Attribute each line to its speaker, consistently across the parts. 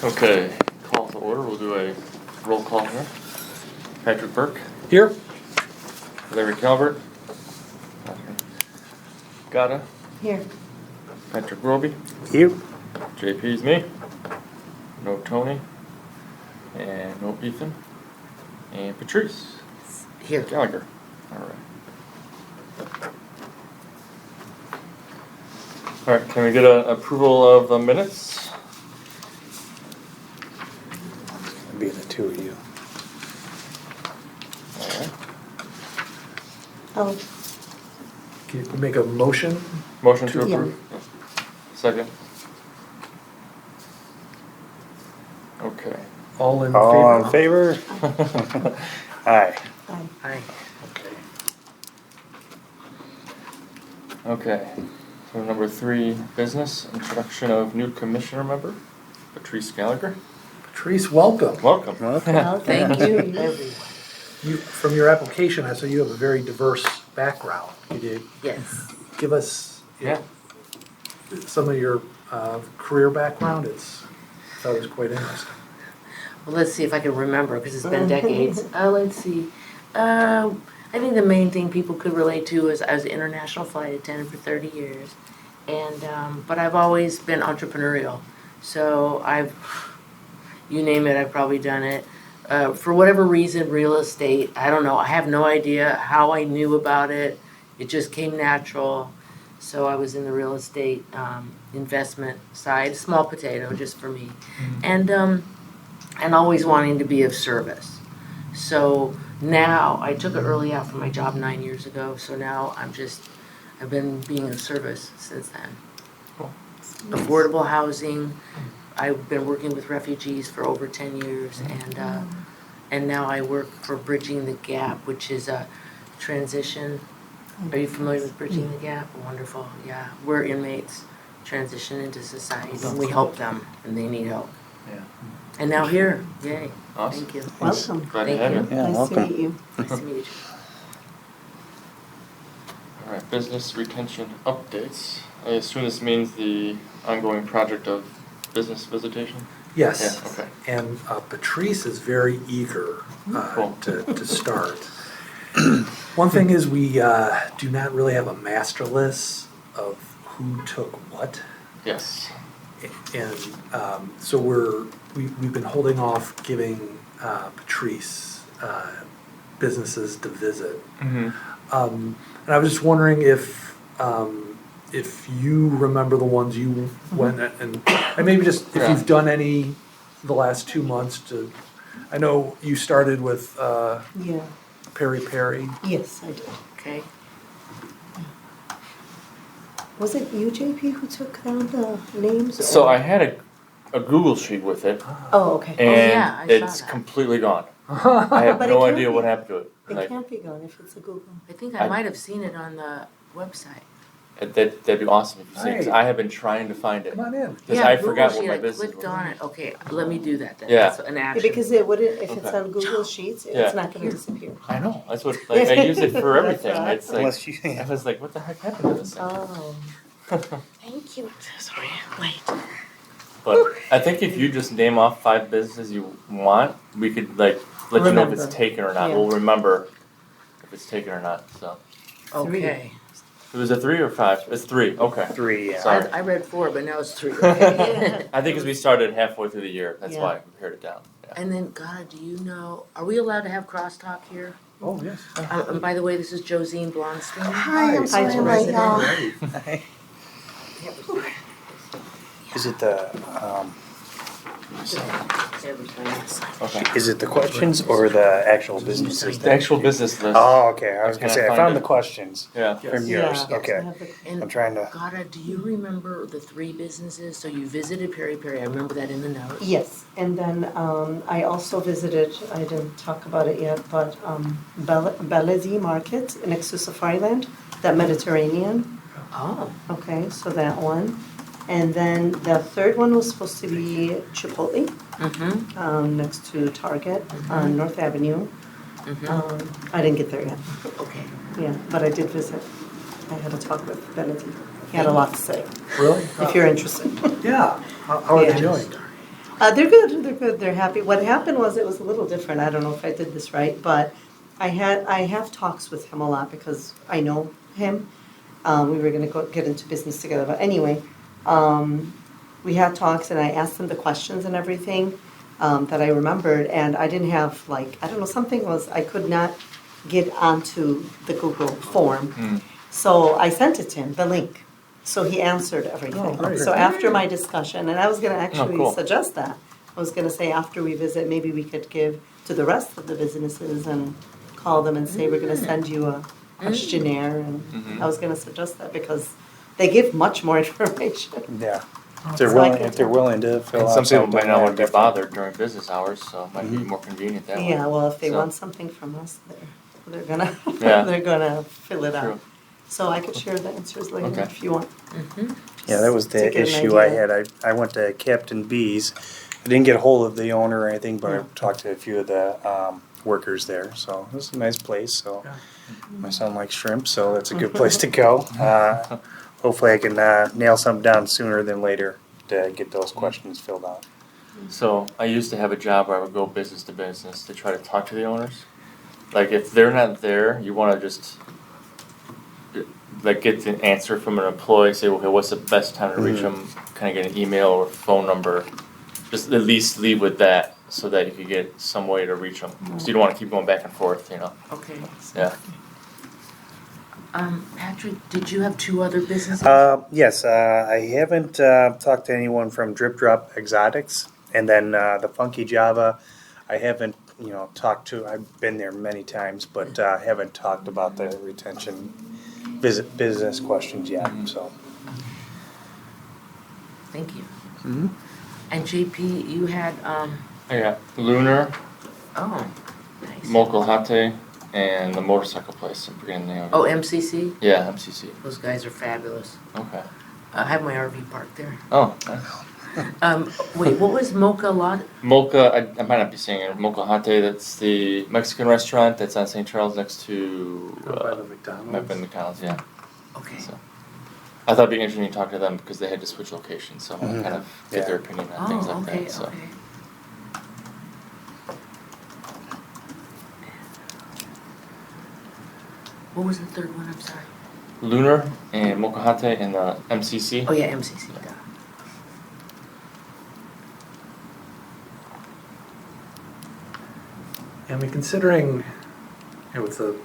Speaker 1: Okay, call to order. We'll do a roll call here. Patrick Burke.
Speaker 2: Here.
Speaker 1: Larry Calvert. Gata.
Speaker 3: Here.
Speaker 1: Patrick Roby.
Speaker 2: Here.
Speaker 1: JP's me. No Tony. And no Ethan. And Patrice.
Speaker 3: Here.
Speaker 1: Gallagher. Alright. Alright, can we get an approval of the minutes?
Speaker 2: It'd be the two of you.
Speaker 1: Alright.
Speaker 3: Oh,
Speaker 2: Can you make a motion?
Speaker 1: Motion to
Speaker 3: Yeah.
Speaker 1: approve? Second. Okay.
Speaker 2: All in
Speaker 4: All in
Speaker 2: favor?
Speaker 4: favor? Aye.
Speaker 3: aye.
Speaker 2: Aye. Okay.
Speaker 1: Okay, so number 3, business, introduction of new commissioner member, Patrice Gallagher.
Speaker 2: Patrice, welcome.
Speaker 1: Welcome.
Speaker 3: Well, thank you, everyone.
Speaker 2: You, from your application, I saw you have a very diverse background. Could you
Speaker 3: Yes.
Speaker 2: give us
Speaker 1: Yeah.
Speaker 2: some of your career background? I thought it was quite interesting.
Speaker 5: Well, let's see if I can remember, because it's been decades. Let's see. I think the main thing people could relate to is I was an international flight attendant for 30 years. But I've always been entrepreneurial. So you name it, I've probably done it. For whatever reason, real estate, I don't know. I have no idea how I knew about it. It just came natural. So I was in the real estate investment side, small potato just for me. And always wanting to be of service. So now, I took it early out from my job 9 years ago, so now I've been being of service since then.
Speaker 1: Cool.
Speaker 5: Affordable housing, I've been working with refugees for over 10 years, and now I work for Bridging the Gap, which is a transition. Are you familiar with Bridging the Gap? Wonderful, yeah. We're inmates transition into society, and we help them, and they need help.
Speaker 1: Yeah.
Speaker 5: And now here, yay,
Speaker 1: Awesome.
Speaker 5: thank you.
Speaker 3: Welcome.
Speaker 1: Glad to
Speaker 5: Thank
Speaker 1: have
Speaker 5: you.
Speaker 1: you.
Speaker 4: Yeah,
Speaker 3: Nice to
Speaker 4: welcome.
Speaker 3: meet you.
Speaker 5: Nice to meet you.
Speaker 1: Alright, business retention updates. I assume this means the ongoing project of business visitation?
Speaker 2: Yes.
Speaker 1: Yeah, okay.
Speaker 2: And Patrice is very eager
Speaker 1: Cool.
Speaker 2: to start. One thing is we do not really have a master list of who took what.
Speaker 1: Yes.
Speaker 2: And so we've been holding off giving Patrice businesses to visit.
Speaker 1: Mm-hmm.
Speaker 2: And I was just wondering if you remember the ones you went and maybe just if
Speaker 1: Yeah.
Speaker 2: you've done any the last 2 months to. I know you started with
Speaker 3: Yeah.
Speaker 2: Peri Peri.
Speaker 3: Yes, I did.
Speaker 5: Okay.
Speaker 3: Was it you, JP, who took down the names?
Speaker 1: So
Speaker 3: or-
Speaker 1: I had a Google sheet with it,
Speaker 3: Oh, okay.
Speaker 1: and
Speaker 5: yeah, I saw
Speaker 1: it's
Speaker 5: that.
Speaker 1: completely gone. I have
Speaker 3: But it
Speaker 1: no
Speaker 3: can't
Speaker 1: idea
Speaker 3: be.
Speaker 1: what happened to it.
Speaker 3: It
Speaker 1: Like,
Speaker 3: can't be gone if it's a Google.
Speaker 5: I think I
Speaker 1: I-
Speaker 5: might have seen it on the website.
Speaker 1: that'd be awesome if you see it, 'cause
Speaker 2: Hey.
Speaker 1: I have been trying to find it.
Speaker 2: Come on in.
Speaker 1: Because
Speaker 5: Yeah,
Speaker 1: I
Speaker 5: Google
Speaker 1: forgot what
Speaker 5: Sheet,
Speaker 1: my
Speaker 5: I
Speaker 1: business
Speaker 5: clicked
Speaker 1: was.
Speaker 5: on it. Okay, let me do that then.
Speaker 1: Yeah.
Speaker 5: That's an
Speaker 3: Yeah,
Speaker 5: action.
Speaker 3: because it wouldn't, if it's
Speaker 1: Okay.
Speaker 3: on Google Sheets,
Speaker 1: Yeah.
Speaker 3: it's not gonna disappear.
Speaker 1: I know, that's what, like, I use it for everything,
Speaker 3: That's right.
Speaker 1: it's like,
Speaker 4: Unless you,
Speaker 1: I was like, what the heck happened to this thing?
Speaker 3: Oh.
Speaker 5: Thank you. Sorry, wait.
Speaker 1: But I think if you just name off 5 businesses you want, we could like let you know if it's
Speaker 3: Remember.
Speaker 1: taken or not.
Speaker 3: Yeah.
Speaker 1: We'll remember if it's taken or not. So
Speaker 5: Okay.
Speaker 1: it was a 3 or 5? It's 3. Okay.
Speaker 4: 3, yeah.
Speaker 1: Sorry.
Speaker 5: I read 4, but now it's 3. Okay.
Speaker 1: I think because we started halfway through the year, that's
Speaker 3: Yeah.
Speaker 1: why I pared it down. Yeah.
Speaker 5: And then, God, do you know, are we allowed to have crosstalk here?
Speaker 2: Oh, yes.
Speaker 5: And by the way, this is Josine Blonstein.
Speaker 3: Hi, I'm sorry I'm late, y'all.
Speaker 4: Is it the,
Speaker 1: Okay.
Speaker 4: is it the questions or the actual businesses?
Speaker 1: The actual business list.
Speaker 4: Oh, okay, I was gonna
Speaker 1: Can I
Speaker 4: say, I
Speaker 1: find
Speaker 4: found
Speaker 1: it?
Speaker 4: the questions
Speaker 1: Yeah.
Speaker 4: from
Speaker 2: Yes.
Speaker 4: yours,
Speaker 3: Yeah.
Speaker 4: okay.
Speaker 3: I have the-
Speaker 5: And
Speaker 4: I'm trying to,
Speaker 5: Gada, do you remember the 3 businesses? So you visited Peri Peri, I remember that in the notes.
Speaker 3: Yes, and then I also visited, I didn't talk about it yet, but Belize Market in Safariland, that Mediterranean.
Speaker 5: Oh,
Speaker 3: Okay, so that one. And then the third one was supposed to be Chipotle, next to Target on North Avenue. I didn't get there yet.
Speaker 5: okay.
Speaker 3: Yeah, but I did visit. I had a talk with Benedict. He had a lot to say,
Speaker 2: Really?
Speaker 3: if you're interested.
Speaker 2: Yeah. How are they
Speaker 3: Yeah.
Speaker 2: doing?
Speaker 3: They're good, they're happy. What happened was, it was a little different, I don't know if I did this right, but I have talks with him a lot because I know him. We were gonna get into business together, but anyway, we had talks and I asked him the questions and everything, that I remembered, and I didn't have, like, I don't know, something was, I could not get onto the Google form. So I sent it to him, the link. So he answered everything.
Speaker 2: Oh, great.
Speaker 3: So after my discussion, and I was gonna actually
Speaker 1: cool.
Speaker 3: suggest that, I was gonna say after we visit, maybe we could give to the rest of the businesses and call them and say, we're gonna send you a questionnaire, and I was gonna suggest that because they give much more information.
Speaker 4: Yeah.
Speaker 2: Oh,
Speaker 4: If they're willing to fill
Speaker 1: And
Speaker 4: out
Speaker 1: some people
Speaker 4: something.
Speaker 1: might not want to be
Speaker 4: definitely.
Speaker 1: bothered during business hours, so it might be more convenient that way.
Speaker 3: Yeah, well, if they
Speaker 1: So-
Speaker 3: want something from us, they're gonna,
Speaker 1: Yeah.
Speaker 3: they're gonna fill it
Speaker 1: True.
Speaker 3: out. So I could share the answers later
Speaker 1: Okay.
Speaker 3: if you want.
Speaker 4: Yeah, that was
Speaker 3: To
Speaker 4: the
Speaker 3: get an
Speaker 4: issue I
Speaker 3: idea.
Speaker 4: had. I went to Captain B's. I didn't get a hold of the owner or anything, but I talked to a few of the workers there. So it was a nice place. So
Speaker 2: Yeah.
Speaker 4: my son likes shrimp, so that's a good place to go. Hopefully I can nail something down sooner than later to get those questions filled out.
Speaker 1: So I used to have a job where I would go business to business to try to talk to the owners. Like if they're not there, you want to just like get the answer from an employee. Say, okay, what's the best time to reach them? Can I get an email or phone number? Just at least leave with that, so that you could get some way to reach them. So you don't want to keep going back and forth, you know.
Speaker 5: Okay.
Speaker 1: Yeah.
Speaker 5: Patrick, did you have 2 other businesses?
Speaker 4: Yes, I haven't talked to anyone from Drip Drop Exotics, and then the Funky Java. I haven't, talked to. I've been there many times, but haven't talked about the retention business questions yet. So.
Speaker 5: Thank you. And JP, you had,
Speaker 1: I got Lunar,
Speaker 5: oh, nice.
Speaker 1: Mokulhate, and the motorcycle place. I'm forgetting the name of it.
Speaker 5: Oh, MCC?
Speaker 1: Yeah, MCC.
Speaker 5: Those guys are fabulous.
Speaker 1: Okay.
Speaker 5: I have my RV parked there.
Speaker 1: Oh, nice.
Speaker 5: Wait, what was Mocha Lot?
Speaker 1: Mocha, I might not be saying it. Mokulhate, that's the Mexican restaurant that's on St. Charles next to
Speaker 2: Out by the McDonald's.
Speaker 1: might have been McDonald's, yeah.
Speaker 5: Okay.
Speaker 1: So I thought it'd be interesting to talk to them because they had to switch locations, so I want to kind of get their opinion on things
Speaker 5: Oh,
Speaker 1: like
Speaker 5: okay,
Speaker 1: that. So
Speaker 5: okay. What was the third one? I'm sorry.
Speaker 1: Lunar and Mokulhate and the MCC.
Speaker 5: Oh yeah, MCC. Got it.
Speaker 2: I mean, considering, with the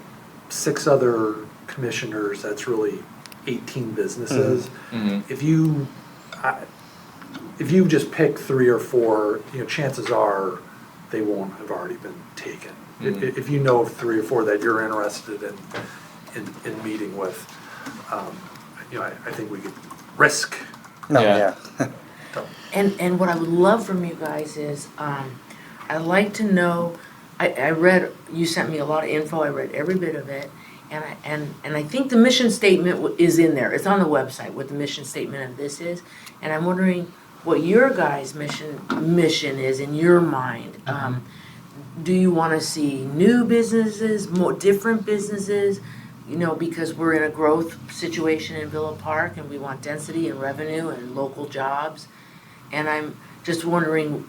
Speaker 2: 6 other commissioners, that's really 18 businesses.
Speaker 1: Mhm.
Speaker 2: If you just pick 3 or 4, chances are they won't have already been taken.
Speaker 1: Mhm.
Speaker 2: If you know of 3 or 4 that you're interested in meeting with, I think we could risk.
Speaker 4: No,
Speaker 1: Yeah.
Speaker 4: yeah.
Speaker 5: And what I would love from you guys is, I'd like to know. I read, you sent me a lot of info. I read every bit of it, and I think the mission statement is in there. It's on the website what the mission statement of this is, and I'm wondering what your guys' mission is in your mind. Do you want to see new businesses, more different businesses? Because we're in a growth situation in Villa Park, and we want density and revenue and local jobs. And I'm just wondering,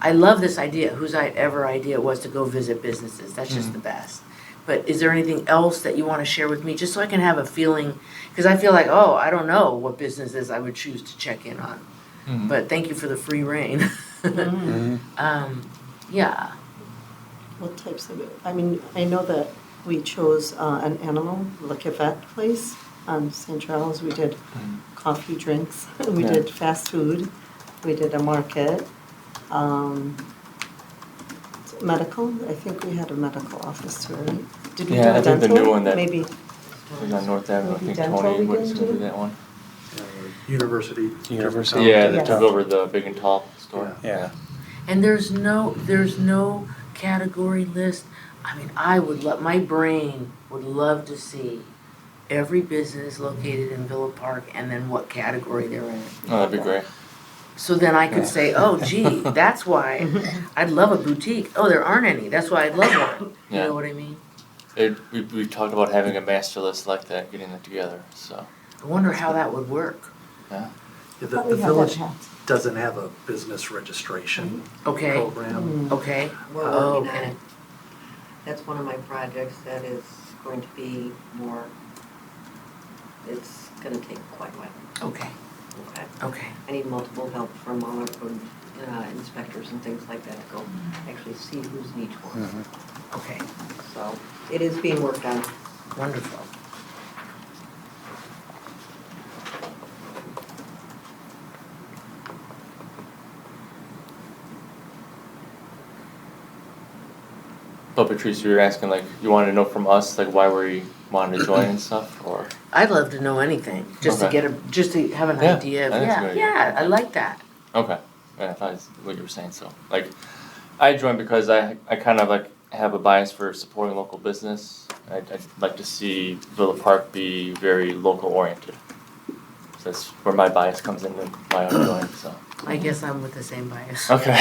Speaker 5: I love this idea, whose ever idea it was to go visit businesses, that's just the best. But is there anything else that you want to share with me, just so I can have a feeling, because I feel like, I don't know what businesses I would choose to check in on.
Speaker 1: Mhm.
Speaker 5: But thank you for the free reign. Yeah.
Speaker 3: What types of, I mean, I know that we chose an animal, Le Cavette place on St. Charles. We did coffee, drinks. We
Speaker 1: Yeah.
Speaker 3: did fast food. We did a market. Medical, I think we had a medical office too, right? Did we do
Speaker 1: Yeah,
Speaker 3: a
Speaker 1: I think the
Speaker 3: dental?
Speaker 1: new one that-
Speaker 3: Maybe.
Speaker 1: It was on North Avenue. I
Speaker 3: Maybe
Speaker 1: think
Speaker 3: dental
Speaker 1: Tony
Speaker 3: we
Speaker 1: was
Speaker 3: didn't
Speaker 1: going to
Speaker 3: do?
Speaker 1: do that one.
Speaker 2: University.
Speaker 4: University.
Speaker 1: Yeah, they
Speaker 3: Yes.
Speaker 1: took over the Big and Tall store.
Speaker 4: Yeah.
Speaker 5: And there's no category list. I mean, my brain would love to see every business located in Villa Park and then what category they're in.
Speaker 1: Oh, that'd be great.
Speaker 5: So then I could say, oh gee, that's why I'd love a boutique. Oh, there aren't any, that's why I'd love one. You
Speaker 1: Yeah.
Speaker 5: know what I mean?
Speaker 1: We talked about having a master list like that, getting it together. So
Speaker 5: I wonder how that would work.
Speaker 1: yeah.
Speaker 2: The
Speaker 3: Thought we had that
Speaker 2: village,
Speaker 3: hat.
Speaker 2: doesn't have a business registration
Speaker 5: Okay,
Speaker 2: program.
Speaker 5: okay.
Speaker 6: We're
Speaker 5: Oh,
Speaker 6: working on
Speaker 5: okay.
Speaker 6: it. That's one of my projects that is going to be more, it's gonna take quite a while.
Speaker 5: Okay,
Speaker 6: Okay.
Speaker 5: okay.
Speaker 6: I need multiple help from all our code inspectors and things like that to go actually see who's in each one.
Speaker 5: Okay,
Speaker 6: So it is being worked on.
Speaker 5: wonderful.
Speaker 1: But Patrice, you were asking like, you wanted to know from us, like why we wanted to join and stuff, or?
Speaker 5: I'd love to know anything, just to
Speaker 1: Okay.
Speaker 5: get just to have an
Speaker 1: Yeah,
Speaker 5: idea of,
Speaker 1: I think it's a good idea.
Speaker 5: yeah, I like that.
Speaker 1: Okay, yeah, I thought it's what you were saying, so, like, I joined because I kind of like have a bias for supporting local business. I'd like to see Villa Park be very local oriented. So that's where my bias comes in and why I'm joining, so.
Speaker 5: I guess I'm with the same bias.
Speaker 1: Okay.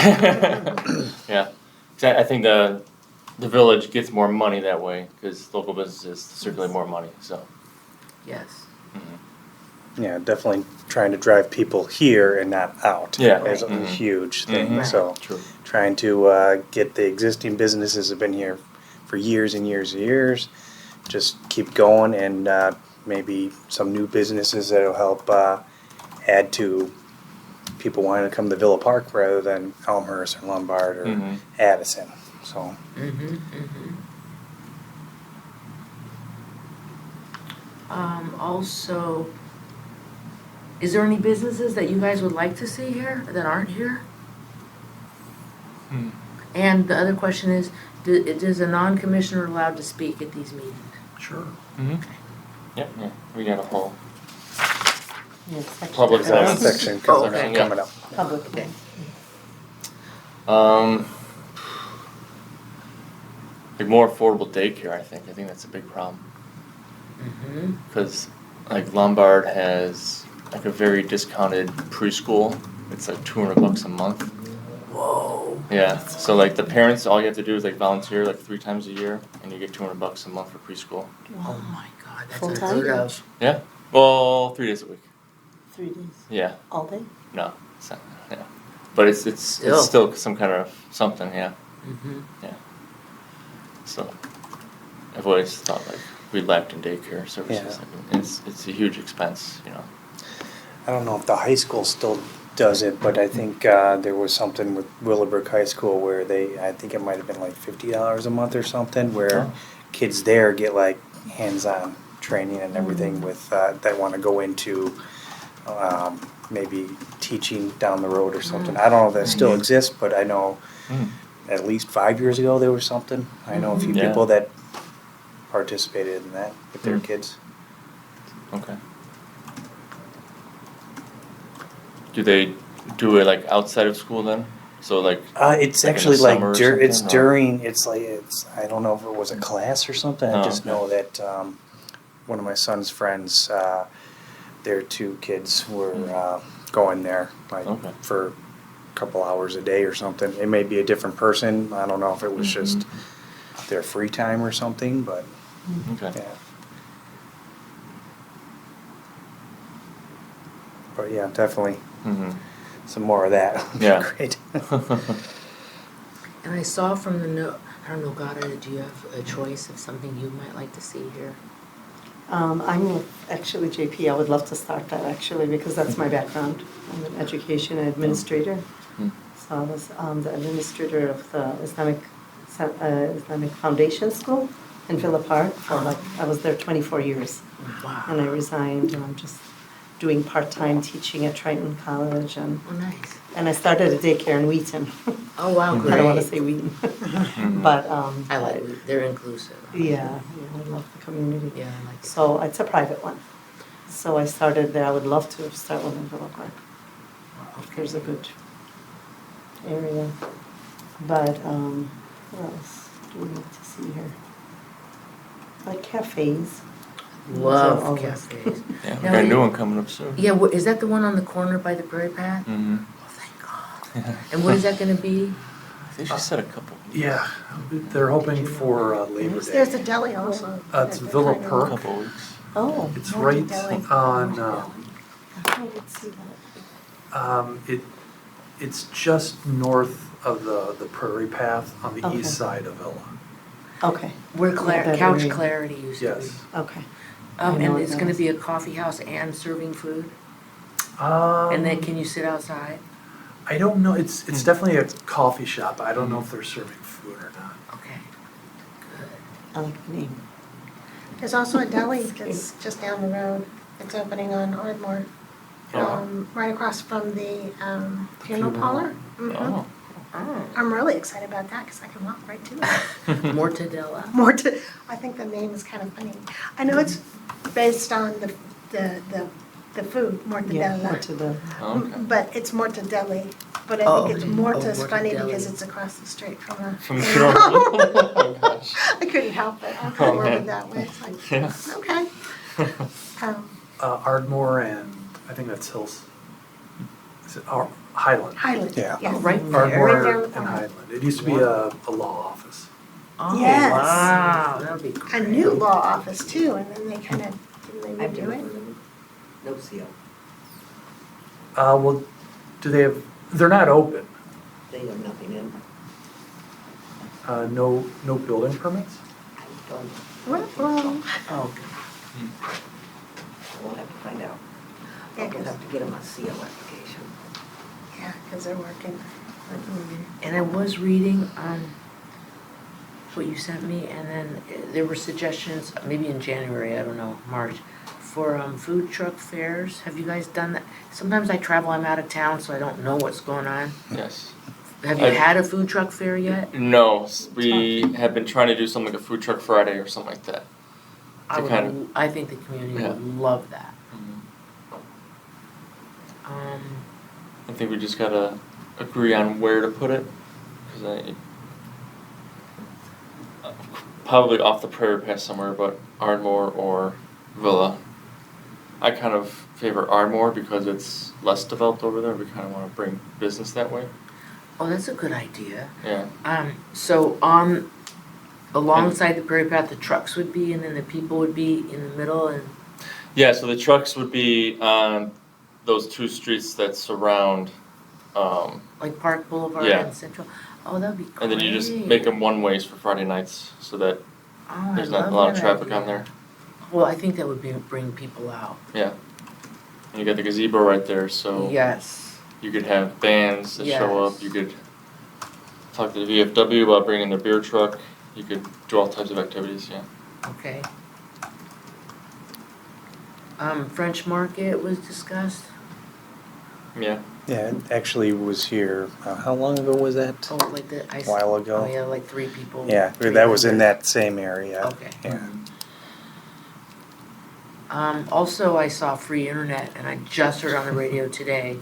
Speaker 1: Yeah, 'cause I think the village gets more money that way, because local businesses circulate more money, so.
Speaker 5: Yes.
Speaker 1: Mhm.
Speaker 4: Yeah, definitely trying to drive people here and not out.
Speaker 1: Yeah.
Speaker 4: Is a
Speaker 1: Mhm.
Speaker 4: huge thing,
Speaker 1: Mhm.
Speaker 4: so.
Speaker 1: True.
Speaker 4: Trying to get the existing businesses that have been here for years and years and years, just keep going, and maybe some new businesses that'll help add to people wanting to come to Villa Park rather than Elmhurst or Lombard or
Speaker 1: Mhm.
Speaker 4: Addison. So
Speaker 5: Mm-hmm, mm-hmm. Also, is there any businesses that you guys would like to see here that aren't here?
Speaker 1: Hmm.
Speaker 5: And the other question is, is a non-commissioner allowed to speak at these meetings?
Speaker 2: Sure.
Speaker 1: Mm-hmm. Yeah, we got a whole
Speaker 3: Yeah, section.
Speaker 1: Public
Speaker 4: there's
Speaker 1: Yes.
Speaker 4: a section
Speaker 5: Oh, okay.
Speaker 4: coming up.
Speaker 3: Public.
Speaker 5: Okay.
Speaker 1: Like more affordable daycare, I think that's a big problem.
Speaker 5: Mm-hmm.
Speaker 1: Because like Lombard has like a very discounted preschool. It's like $200 a month.
Speaker 5: Whoa.
Speaker 1: Yeah. So like the parents, all you have to do is like volunteer like 3 times a year, and you get $200 a month for preschool.
Speaker 5: Oh my God, that's
Speaker 3: Full
Speaker 5: unheard
Speaker 3: time?
Speaker 5: of.
Speaker 1: Yeah. Well, 3 days a week.
Speaker 3: 3 days,
Speaker 1: Yeah.
Speaker 3: all day?
Speaker 1: No. It's not, yeah. But it's still some kind of something. Yeah.
Speaker 5: Mm-hmm.
Speaker 1: So I've always thought like we lacked in daycare services.
Speaker 4: Yeah.
Speaker 1: It's a huge expense, you know.
Speaker 4: I don't know if the high school still does it, but I think there was something with Willowbrook High School where I think it might have been like $50 a month or something, where
Speaker 1: Oh.
Speaker 4: kids there get like hands-on training and everything with that want to go into maybe teaching down the road or something. I don't know if that still exists, but I know
Speaker 1: Mm.
Speaker 4: at least 5 years ago there was something. I know a few
Speaker 1: Yeah.
Speaker 4: people that participated in that with their
Speaker 1: Mm.
Speaker 4: kids.
Speaker 1: Okay. Do they do it like outside of school then? So like
Speaker 4: It's
Speaker 1: Like in
Speaker 4: actually
Speaker 1: the
Speaker 4: like
Speaker 1: summer or
Speaker 4: it's
Speaker 1: something, or-
Speaker 4: during it's I don't know if it was a class or something. I
Speaker 1: Oh,
Speaker 4: just
Speaker 1: okay.
Speaker 4: know that one of my son's friends, their 2 kids were going there like
Speaker 1: Okay.
Speaker 4: for a couple hours a day or something. It may be a different person. I don't know if it was just their free time or something, but
Speaker 1: okay.
Speaker 4: yeah. But yeah, definitely
Speaker 1: Mm-hmm.
Speaker 4: some more of that. would be
Speaker 1: Yeah.
Speaker 4: Great.
Speaker 5: And I saw from the note, I don't know, Goddard, do you have a choice of something you might like to see here?
Speaker 3: I'm with, actually, JP, I would love to start that actually, because that's my background. I'm an education administrator.
Speaker 1: Mm.
Speaker 3: So I was the administrator of the Islamic Foundation School in Villa Park for I was there 24 years.
Speaker 5: Wow.
Speaker 3: And I resigned, and I'm just doing part-time teaching at Triton College, and
Speaker 5: Oh, nice.
Speaker 3: I started a daycare in Wheaton.
Speaker 5: Oh, wow,
Speaker 1: Mhm.
Speaker 5: great.
Speaker 3: I don't want to say Wheaton, but
Speaker 5: I like it. They're inclusive.
Speaker 3: yeah, I love the community.
Speaker 5: Yeah, I like it.
Speaker 3: So it's a private one. So I started there. I would love to start one in Villa Park. If there's a good area. But what else do we need to see here? Like cafes. All
Speaker 5: Love
Speaker 3: those.
Speaker 5: cafes.
Speaker 1: Yeah, we
Speaker 5: Now,
Speaker 1: got a new one coming up soon.
Speaker 5: Yeah, is that the one on the corner by the Prairie Path?
Speaker 1: Mm-hmm.
Speaker 5: Oh, thank God. And what is that gonna be?
Speaker 1: I think she said a couple.
Speaker 2: Yeah, they're hoping for Labor Day.
Speaker 3: There's a deli also.
Speaker 2: It's Villa
Speaker 1: A
Speaker 2: Perk.
Speaker 1: couple weeks.
Speaker 3: Oh.
Speaker 2: It's right on,
Speaker 3: I didn't see that.
Speaker 2: It's just north of the Prairie Path on the
Speaker 3: Okay.
Speaker 2: east side of Villa.
Speaker 3: Okay,
Speaker 5: Where
Speaker 3: Yeah, that
Speaker 5: Couch
Speaker 3: area.
Speaker 5: Clarity used to be.
Speaker 2: Yes.
Speaker 3: okay. I know
Speaker 5: And
Speaker 3: what
Speaker 5: it's
Speaker 3: that
Speaker 5: gonna
Speaker 3: is.
Speaker 5: be a coffee house and serving food? And then can you sit outside?
Speaker 2: I don't know, it's definitely a coffee shop. I don't know if they're serving food or not.
Speaker 5: Okay, good.
Speaker 3: I like the name.
Speaker 7: There's also a deli that's just down the road. It's opening on Ardmore, right across from the funeral parlor. Mhm.
Speaker 1: Oh.
Speaker 5: Oh,
Speaker 7: I'm really excited about that because I can walk right to it.
Speaker 5: mortadella.
Speaker 7: I think the name is kind of funny. I know it's based on the food,
Speaker 3: Yeah,
Speaker 7: mortadella.
Speaker 3: more to the,
Speaker 1: Okay.
Speaker 7: But it's mortadelli. But I
Speaker 5: Oh,
Speaker 7: think it's
Speaker 5: okay.
Speaker 7: morta's
Speaker 5: Oh,
Speaker 7: funny
Speaker 5: mortadelli.
Speaker 7: because it's across the street from a
Speaker 1: From the
Speaker 7: funeral.
Speaker 1: Oh, gosh.
Speaker 7: I couldn't help it. I
Speaker 1: Oh,
Speaker 7: couldn't remember
Speaker 1: man.
Speaker 7: that way. It's like,
Speaker 1: Yeah.
Speaker 7: okay.
Speaker 2: Ardmore and, I think that's Hills, is it Highland?
Speaker 7: Highland.
Speaker 4: Yeah.
Speaker 7: Yes.
Speaker 5: Oh, right
Speaker 7: Right
Speaker 2: Ardmore
Speaker 7: down the
Speaker 2: and
Speaker 7: corner.
Speaker 2: Highland. It used to be a law office.
Speaker 5: Oh,
Speaker 7: Yes.
Speaker 5: wow, that would be
Speaker 7: A
Speaker 5: great.
Speaker 7: new law office too, and then they kind of, didn't they
Speaker 6: I've
Speaker 7: redo
Speaker 6: never
Speaker 7: it?
Speaker 6: heard of it. No CO.
Speaker 2: Well, do they have, they're not open.
Speaker 6: They have nothing in.
Speaker 2: No building permits?
Speaker 6: I don't,
Speaker 7: Well,
Speaker 5: Oh,
Speaker 6: we'll have to find out.
Speaker 7: yeah,
Speaker 6: We'll
Speaker 7: 'cause-
Speaker 6: have to get them a CO application.
Speaker 7: yeah, 'cause they're working.
Speaker 5: and I was reading what you sent me, and then there were suggestions, maybe in January, I don't know, March, for food truck fairs. Have you guys done that? Sometimes I travel, I'm out of town, so I don't know what's going on.
Speaker 1: Yes.
Speaker 5: Have you
Speaker 1: I've-
Speaker 5: had a food truck fair yet?
Speaker 1: No, we have been trying to do something like a food truck Friday or something like that.
Speaker 5: I
Speaker 1: To kind
Speaker 5: I think the community
Speaker 1: Yeah.
Speaker 5: would love that.
Speaker 1: I think we just gotta agree on where to put it, because probably off the Prairie Path somewhere, but Ardmore or Villa. I kind of favor Ardmore because it's less developed over there. We kind of want to bring business that way.
Speaker 5: Oh, that's a good idea.
Speaker 1: Yeah.
Speaker 5: So alongside the Prairie Path, the trucks would be, and then the people would be in the middle, and
Speaker 1: Yeah. So the trucks would be on those two streets that surround,
Speaker 5: like Park Boulevard
Speaker 1: Yeah.
Speaker 5: and Central. Oh, that'd be great.
Speaker 1: and then you just make them one ways for Friday nights, so that
Speaker 5: Oh,
Speaker 1: there's
Speaker 5: I
Speaker 1: not
Speaker 5: love
Speaker 1: a lot of
Speaker 5: that
Speaker 1: traffic
Speaker 5: idea.
Speaker 1: on there.
Speaker 5: Well, I think that would bring people out.
Speaker 1: Yeah. And you got the gazebo right there, so
Speaker 5: Yes.
Speaker 1: you could have bands that show up.
Speaker 5: Yes.
Speaker 1: You could talk to the VFW about bringing their beer truck. You could do all types of activities. Yeah.
Speaker 5: Okay. French Market was discussed.
Speaker 1: Yeah.
Speaker 4: Yeah, it actually was here, how long ago was that?
Speaker 5: Oh, like the
Speaker 4: A while ago.
Speaker 5: Oh yeah, like 3 people.
Speaker 4: Yeah,
Speaker 5: 3
Speaker 4: that was in
Speaker 5: members.
Speaker 4: that same area.
Speaker 5: Okay.
Speaker 4: Yeah.
Speaker 5: Also, I saw free internet, and I just heard on the radio today.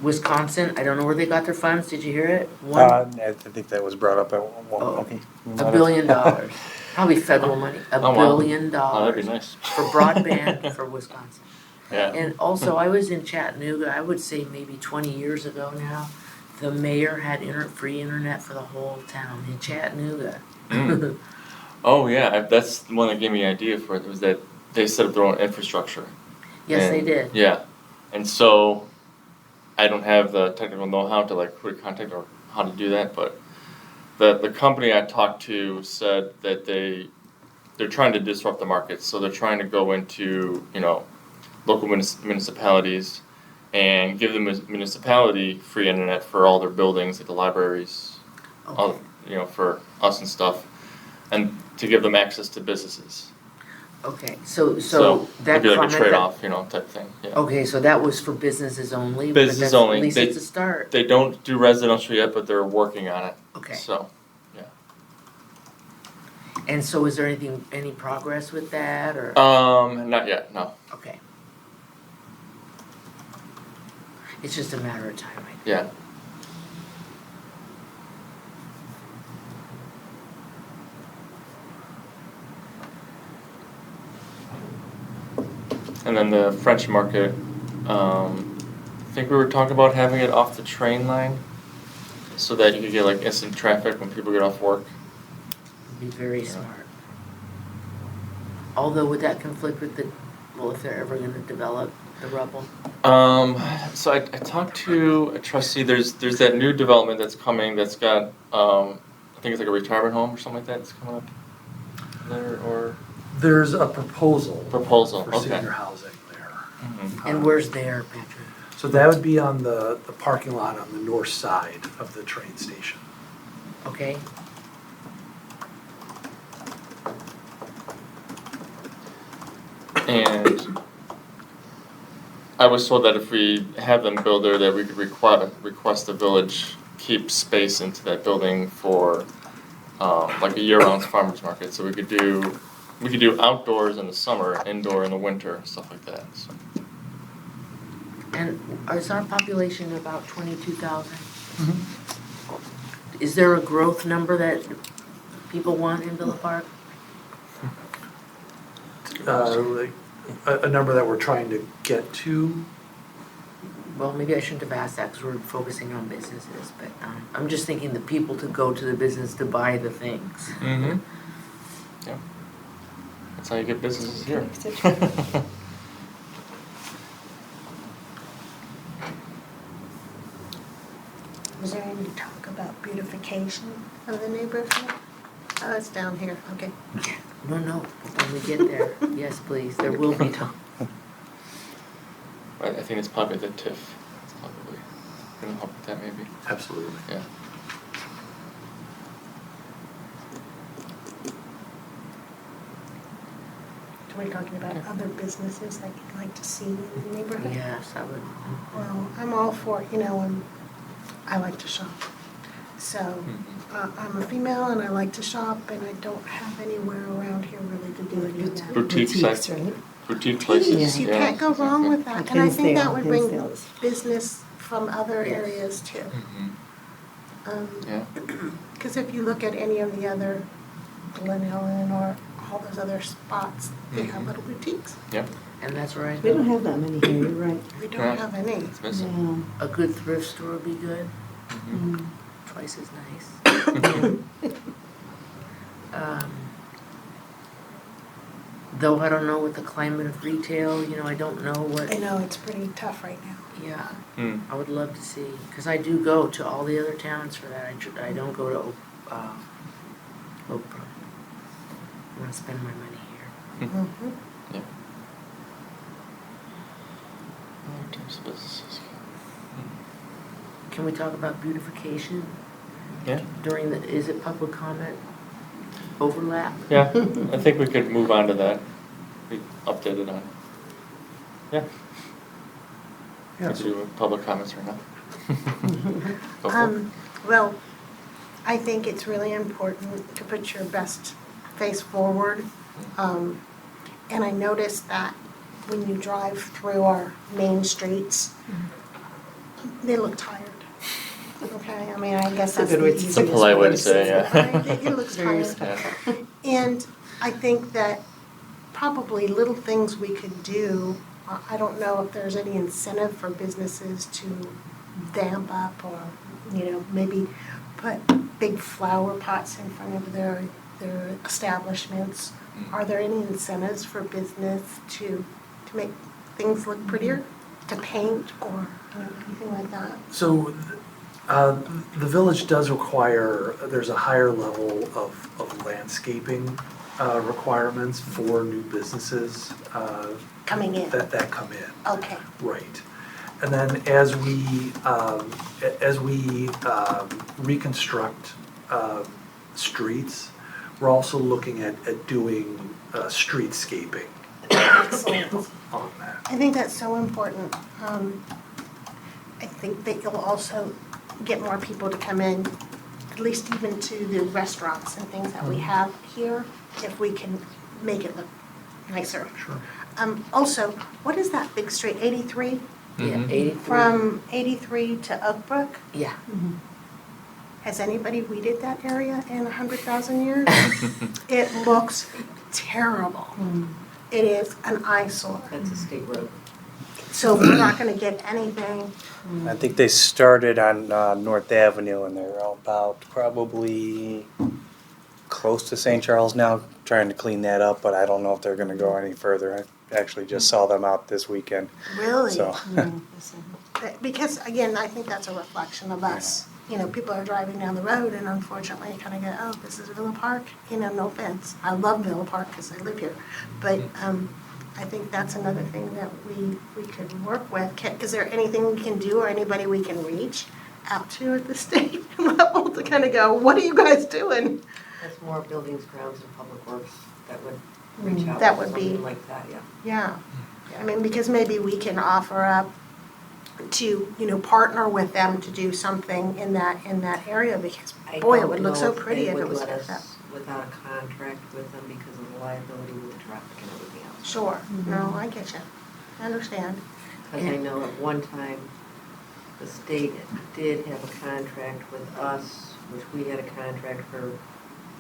Speaker 5: Wisconsin, I don't know where they got their funds. Did you hear it?
Speaker 4: I think that was brought up at one
Speaker 5: Oh.
Speaker 4: point.
Speaker 5: $1 billion. Probably federal money.
Speaker 1: Oh, wow.
Speaker 5: $1 billion
Speaker 1: Oh, that'd be nice.
Speaker 5: for broadband for Wisconsin.
Speaker 1: Yeah.
Speaker 5: And also, I was in Chattanooga, I would say maybe 20 years ago now. The mayor had free internet for the whole town in Chattanooga.
Speaker 1: Mm. Oh yeah, that's the one that gave me the idea for it. Was that they set up their own infrastructure.
Speaker 5: Yes, they
Speaker 1: And-
Speaker 5: did.
Speaker 1: Yeah, and so I don't have the technical know-how to like who to contact or how to do that, but the company I talked to said that they're trying to disrupt the market, so they're trying to go into local municipalities and give the municipality free internet for all their buildings, like the libraries, all for us and stuff, and to give them access to businesses.
Speaker 5: Okay, so that
Speaker 1: it'd be like a
Speaker 5: comment that-
Speaker 1: trade-off, type thing. Yeah.
Speaker 5: Okay, so that was for businesses only? but
Speaker 1: Business
Speaker 5: that's-
Speaker 1: only.
Speaker 5: At least
Speaker 1: They-
Speaker 5: it's a start.
Speaker 1: They don't do residential yet, but they're working on it.
Speaker 5: Okay.
Speaker 1: So,
Speaker 5: And so is there any progress with that, or?
Speaker 1: not yet. No.
Speaker 5: Okay. It's just a matter of time, I think.
Speaker 1: Yeah. And then the French Market, I think we were talking about having it off the train line, so that you could get like instant traffic when people get off work.
Speaker 5: Be very smart. Although, would that conflict with if they're ever gonna develop the rubble?
Speaker 1: So I talked to a trustee, there's that new development that's coming that's got, I think it's like a retirement home or something like that that's coming up there, or?
Speaker 2: There's a proposal.
Speaker 1: Proposal,
Speaker 2: For
Speaker 1: okay.
Speaker 2: senior housing there.
Speaker 5: And where's there, Patrick?
Speaker 2: So that would be on the parking lot on the north side of the train station.
Speaker 5: Okay,
Speaker 1: And I was told that if we have them build there, that we could request the village keep space into that building for, like a year-round farmer's market, so we could do outdoors in the summer, indoor in the winter, stuff like that, so.
Speaker 5: and is our population about 22,000? Is there a growth number that people want in Villa Park?
Speaker 2: Like a number that we're trying to get to.
Speaker 5: Well, maybe I shouldn't have asked that because we're focusing on businesses, but I'm just thinking the people to go to the business to buy the things.
Speaker 1: Mm-hmm. Yeah. That's how you get businesses here.
Speaker 7: Was there any talk about beautification of the neighborhood? Oh, it's down here, okay.
Speaker 5: No, when we get there, yes, please, there will be talk.
Speaker 1: I think it's probably the TIF. It's probably gonna help with that maybe.
Speaker 2: Absolutely.
Speaker 1: Yeah.
Speaker 7: So we're talking about other businesses that you'd like to see in the neighborhood?
Speaker 5: Yes, I would.
Speaker 7: Well, I'm all for, I like to shop. So, I'm a female and I like to shop and I don't have anywhere around here really to do any of that.
Speaker 1: Boutique
Speaker 3: Boutiques,
Speaker 1: size.
Speaker 3: right?
Speaker 1: Boutique places.
Speaker 7: Please, you
Speaker 1: yeah.
Speaker 7: can't go wrong with that. And I think that would bring
Speaker 3: Hinsdale is-
Speaker 7: business from other
Speaker 5: Yes.
Speaker 7: areas too.
Speaker 1: Yeah.
Speaker 7: Because if you look at any of the other Glen Helen or all those other spots, they have little boutiques.
Speaker 1: Yeah.
Speaker 5: And that's where I
Speaker 3: We don't
Speaker 5: go.
Speaker 3: have that many here, you're right.
Speaker 7: We don't
Speaker 1: Yeah.
Speaker 7: have any.
Speaker 1: It's missing.
Speaker 3: Yeah.
Speaker 5: A good thrift store would be good,
Speaker 1: Mhm.
Speaker 5: twice as nice. Though I don't know with the climate of retail, I don't know what,
Speaker 7: I know, it's pretty tough right now.
Speaker 5: yeah,
Speaker 1: Mm.
Speaker 5: I would love to see, because I do go to all the other towns for that, I don't go to Oakbrook. I want to spend my money here.
Speaker 7: Mhm.
Speaker 1: Yeah. Other types of businesses.
Speaker 5: Can we talk about beautification
Speaker 1: Yeah.
Speaker 5: during is it public comment overlap?
Speaker 1: Yeah. I think we could move on to that. We updated on. Yeah.
Speaker 2: Yeah,
Speaker 1: We could do public comments right now. Go for it.
Speaker 7: Well, I think it's really important to put your best face forward. And I noticed that when you drive through our main streets, they look tired. Okay, I mean, I guess
Speaker 3: That's a
Speaker 7: that's
Speaker 3: good
Speaker 7: the
Speaker 3: way to
Speaker 7: easiest
Speaker 3: say
Speaker 1: it. It's a polite way to
Speaker 7: say
Speaker 1: say it, yeah.
Speaker 7: Right? It looks
Speaker 3: Very
Speaker 7: tired.
Speaker 1: Yeah.
Speaker 7: And I think that probably little things we could do, I don't know if there's any incentive for businesses to vamp up or, maybe put big flower pots in front of their establishments. Are there any incentives for business to make things look prettier? To paint or anything like that?
Speaker 2: So, the village does require, there's a higher level of landscaping requirements for new businesses
Speaker 7: Coming in?
Speaker 2: that come in.
Speaker 7: Okay.
Speaker 2: Right. And then as we reconstruct streets, we're also looking at doing streetscaping
Speaker 7: Excellent.
Speaker 2: on that.
Speaker 7: I think that's so important. I think that you'll also get more people to come in, at least even to the restaurants and things that we have here, if we can make it look nicer.
Speaker 2: Sure.
Speaker 7: Also, what is that big street, 83?
Speaker 5: Yeah,
Speaker 1: Mhm.
Speaker 5: 83.
Speaker 7: From 83 to Oakbrook?
Speaker 5: Yeah,
Speaker 7: Has anybody weeded that area in 100,000 years? It looks terrible. It is an eyesore.
Speaker 6: That's a state road.
Speaker 7: So we're not gonna get anything.
Speaker 4: I think they started on North Avenue and they're about probably close to St. Charles now, trying to clean that up, but I don't know if they're gonna go any further. actually just saw them out this weekend,
Speaker 7: Really?
Speaker 4: so.
Speaker 7: Because, again, I think that's a reflection of us. You know, people are driving down the road and unfortunately kind of go, oh, this is Villa Park, you know, no offense. I love Villa Park because I live here. But I think that's another thing that we could work with. Is there anything we can do or anybody we can reach out to at the state level to kind of go, what are you guys doing?
Speaker 6: That's more buildings, grounds, and public works that would reach out
Speaker 7: That
Speaker 6: to
Speaker 7: would be-
Speaker 6: something like that, yeah.
Speaker 7: Yeah. I mean, because maybe we can offer up to, you know, partner with them to do something in that area because,
Speaker 6: I
Speaker 7: boy, it
Speaker 6: don't
Speaker 7: would look
Speaker 6: know
Speaker 7: so
Speaker 6: if
Speaker 7: pretty
Speaker 6: they
Speaker 7: if it
Speaker 6: would
Speaker 7: was
Speaker 6: let
Speaker 7: fixed up.
Speaker 6: us without a contract with them because of the liability with the traffic and everything else.
Speaker 7: Sure, no, I get you. I understand.
Speaker 6: Because I know at one time, the state did have a contract with us, which we had a contract for,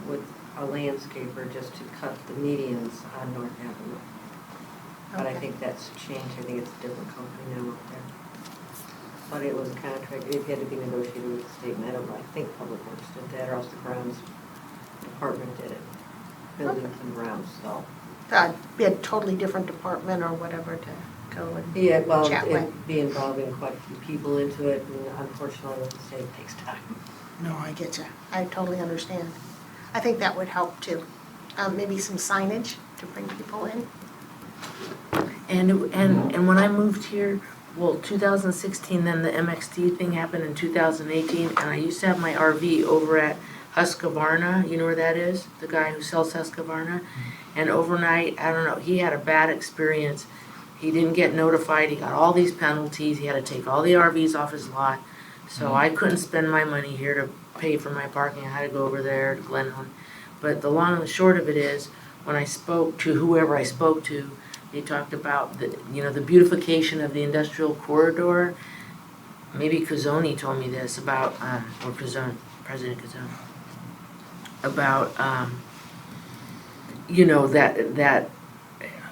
Speaker 6: with a landscaper just to cut the medians on North Avenue. But I
Speaker 7: Okay.
Speaker 6: think that's changed, I think it's a different company now up there. But it was a contract, it had to be negotiated with the state, and I don't know, I think Public Works did that, or else the grounds department did it. Buildings and grounds, so.
Speaker 7: Be a totally different department or whatever to go and
Speaker 6: Yeah, well,
Speaker 7: chat with.
Speaker 6: it'd be involving quite a few people into it, and unfortunately with the state, it takes time.
Speaker 7: No, I get you. I totally understand. I think that would help too. Maybe some signage to bring people in.
Speaker 5: And when I moved here, well, 2016, then the MXT thing happened in 2018, and I used to have my RV over at Husqvarna, you know where that is? The guy who sells Husqvarna. And overnight, I don't know, he had a bad experience. He didn't get notified, he got all these penalties, he had to take all the RVs off his lot. So I couldn't spend my money here to pay for my parking, I had to go over there to Glenwood. But the long and the short of it is, when I spoke to whoever I spoke to, they talked about the, you know, the beautification of the industrial corridor. Maybe Kazoni told me this about, or Kazoni, President Kazoni, about, you know, that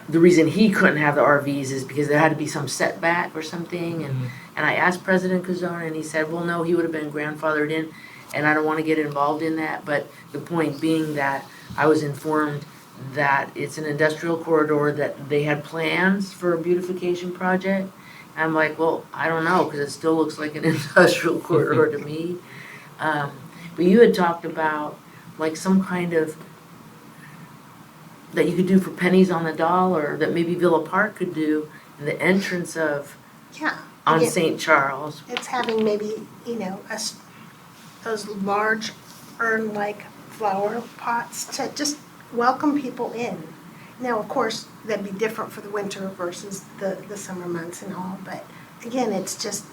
Speaker 5: the reason he couldn't have the RVs is because there had to be some setback or something. And I asked President Kazoni, and he said, well, no, he would have been grandfathered in, and I don't want to get involved in that. But the point being that I was informed that it's an industrial corridor, that they had plans for a beautification project. And I'm like, well, I don't know, because it still looks like an industrial corridor to me. But you had talked about like some kind of, that you could do for pennies on the dollar, that maybe Villa Park could do in the entrance of,
Speaker 7: Yeah.
Speaker 5: on
Speaker 7: Again,
Speaker 5: St. Charles.
Speaker 7: It's having maybe, you know, those large urn-like flower pots to just welcome people in. Now, of course, that'd be different for the winter versus the summer months and all, but again, it's just,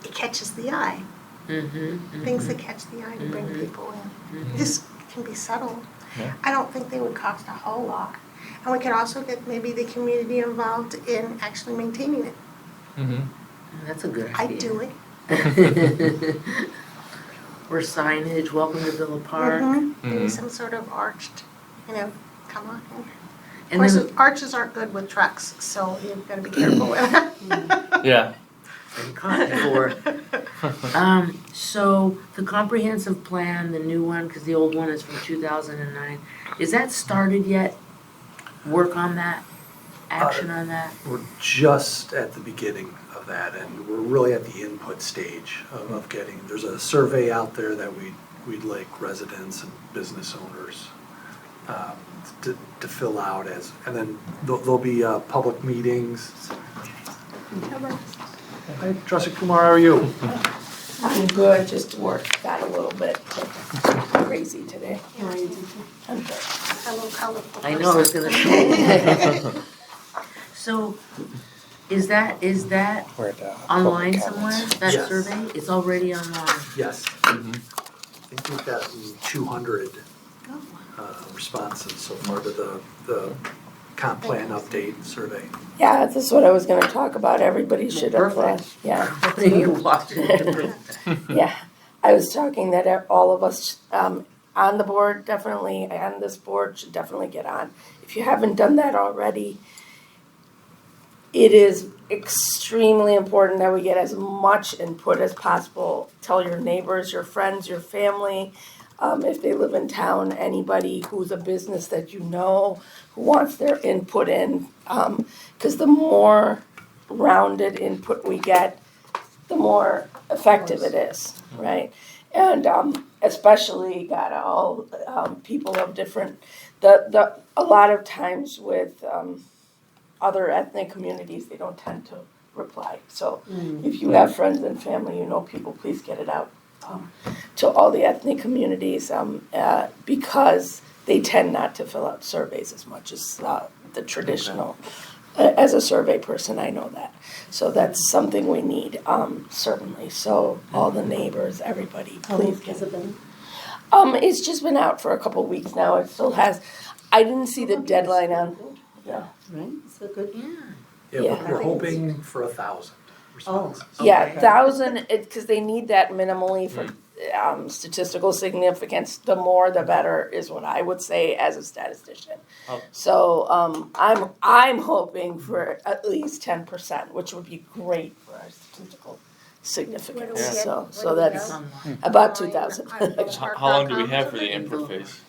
Speaker 7: it catches the eye. Things that catch the eye to bring people in. This can be subtle.
Speaker 1: Yeah.
Speaker 7: I don't think they would cost a whole lot. And we could also get maybe the community involved in actually maintaining it.
Speaker 5: That's a good idea.
Speaker 7: I'd do it.
Speaker 5: Or signage, welcome to Villa Park.
Speaker 7: Maybe some sort of arched, you know, come on in. Of
Speaker 5: And
Speaker 7: course,
Speaker 5: then,
Speaker 7: arches aren't good with trucks, so you've got to be careful with that.
Speaker 1: Yeah.
Speaker 5: and caught before. So the comprehensive plan, the new one, because the old one is from 2009, is that started yet? Work on that? Action on that?
Speaker 2: We're just at the beginning of that, and we're really at the input stage of getting, there's a survey out there that we'd like residents and business owners to fill out as, and then there'll be public meetings. Hi, Trustee Kumar, how are you?
Speaker 8: I'm good, just work got a little bit crazy today. I'm good.
Speaker 7: A little colorful.
Speaker 5: I know, I was gonna say. So, is that
Speaker 4: We're at, public
Speaker 5: online
Speaker 4: comments.
Speaker 5: somewhere, that
Speaker 2: Yes.
Speaker 5: survey? It's already online.
Speaker 2: Yes. I think we've gotten 200 responses so far to the comp plan update survey.
Speaker 8: Yeah, this is what I was gonna talk about, everybody should have,
Speaker 5: Perfect.
Speaker 8: yeah.
Speaker 5: You watch it.
Speaker 8: Yeah, I was talking that all of us, on the board, definitely, and this board should definitely get on. If you haven't done that already, it is extremely important that we get as much input as possible. Tell your neighbors, your friends, your family, if they live in town, anybody who's a business that you know, who wants their input in. Because the more rounded input we get, the more effective it is, right? And especially got all people of different, a lot of times with other ethnic communities, they don't tend to reply. So if you have friends and family, you know people, please get it out to all the ethnic communities because they tend not to fill out surveys as much as the traditional. As a survey person, I know that. So that's something we need, certainly. So all the neighbors, everybody,
Speaker 3: How long
Speaker 8: please
Speaker 3: has
Speaker 8: get
Speaker 3: it been?
Speaker 8: It's just been out for a couple of weeks now. It still has. I didn't see the deadline on. Yeah.
Speaker 3: Right, so good.
Speaker 2: Yeah,
Speaker 8: Yeah.
Speaker 2: we're hoping for 1,000 responses.
Speaker 8: Yeah, 1,000. Because they need that minimally for statistical significance. The more, the better, is what I would say as a statistician.
Speaker 1: Oh.
Speaker 8: So I'm hoping for at least 10%, which would be great for our statistical significance.
Speaker 1: Yeah.
Speaker 8: So that's about 2,000.
Speaker 1: How long do we have for the input phase?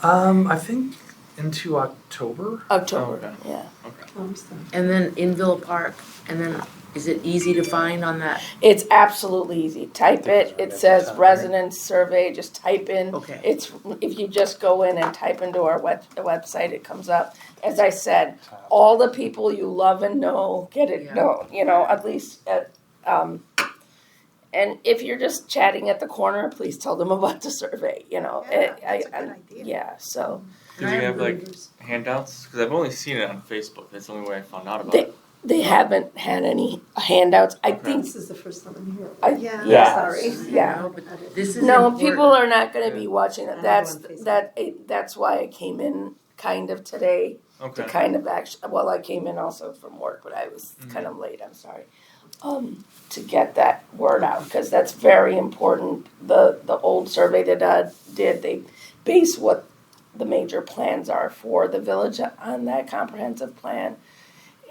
Speaker 2: I think into October.
Speaker 8: October.
Speaker 1: Okay.
Speaker 8: Yeah.
Speaker 5: And then in Villa Park, and then is it easy to find on that?
Speaker 8: It's absolutely easy. Type it. It says
Speaker 2: Right.
Speaker 8: residence survey. Just type in.
Speaker 5: Okay.
Speaker 8: It's if you just go in and type into our website, it comes up. As I said, all the people you love and know get it.
Speaker 5: Yeah.
Speaker 8: No, at least. And if you're just chatting at the corner, please tell them about the survey.
Speaker 7: Yeah, that's a good idea.
Speaker 8: Yeah. So
Speaker 1: Do we have like handouts? Because I've only seen it on Facebook. That's the only way I found out about
Speaker 8: They-
Speaker 1: it.
Speaker 8: they haven't had any handouts. I
Speaker 1: Okay.
Speaker 8: think.
Speaker 3: This is the first time I'm here.
Speaker 7: Yeah.
Speaker 8: Yeah.
Speaker 3: Sorry.
Speaker 8: Yeah.
Speaker 5: No, but this is
Speaker 8: No,
Speaker 5: important.
Speaker 8: people are not going to be watching
Speaker 3: I
Speaker 8: it.
Speaker 3: don't go on Facebook.
Speaker 8: That's why I came in kind of today to
Speaker 1: Okay.
Speaker 8: kind of actually. Well, I came in also from work, but I was kind of late. I'm sorry. To get that word out because that's very important. The old survey that did, they base what the major plans are for the village on that comprehensive plan,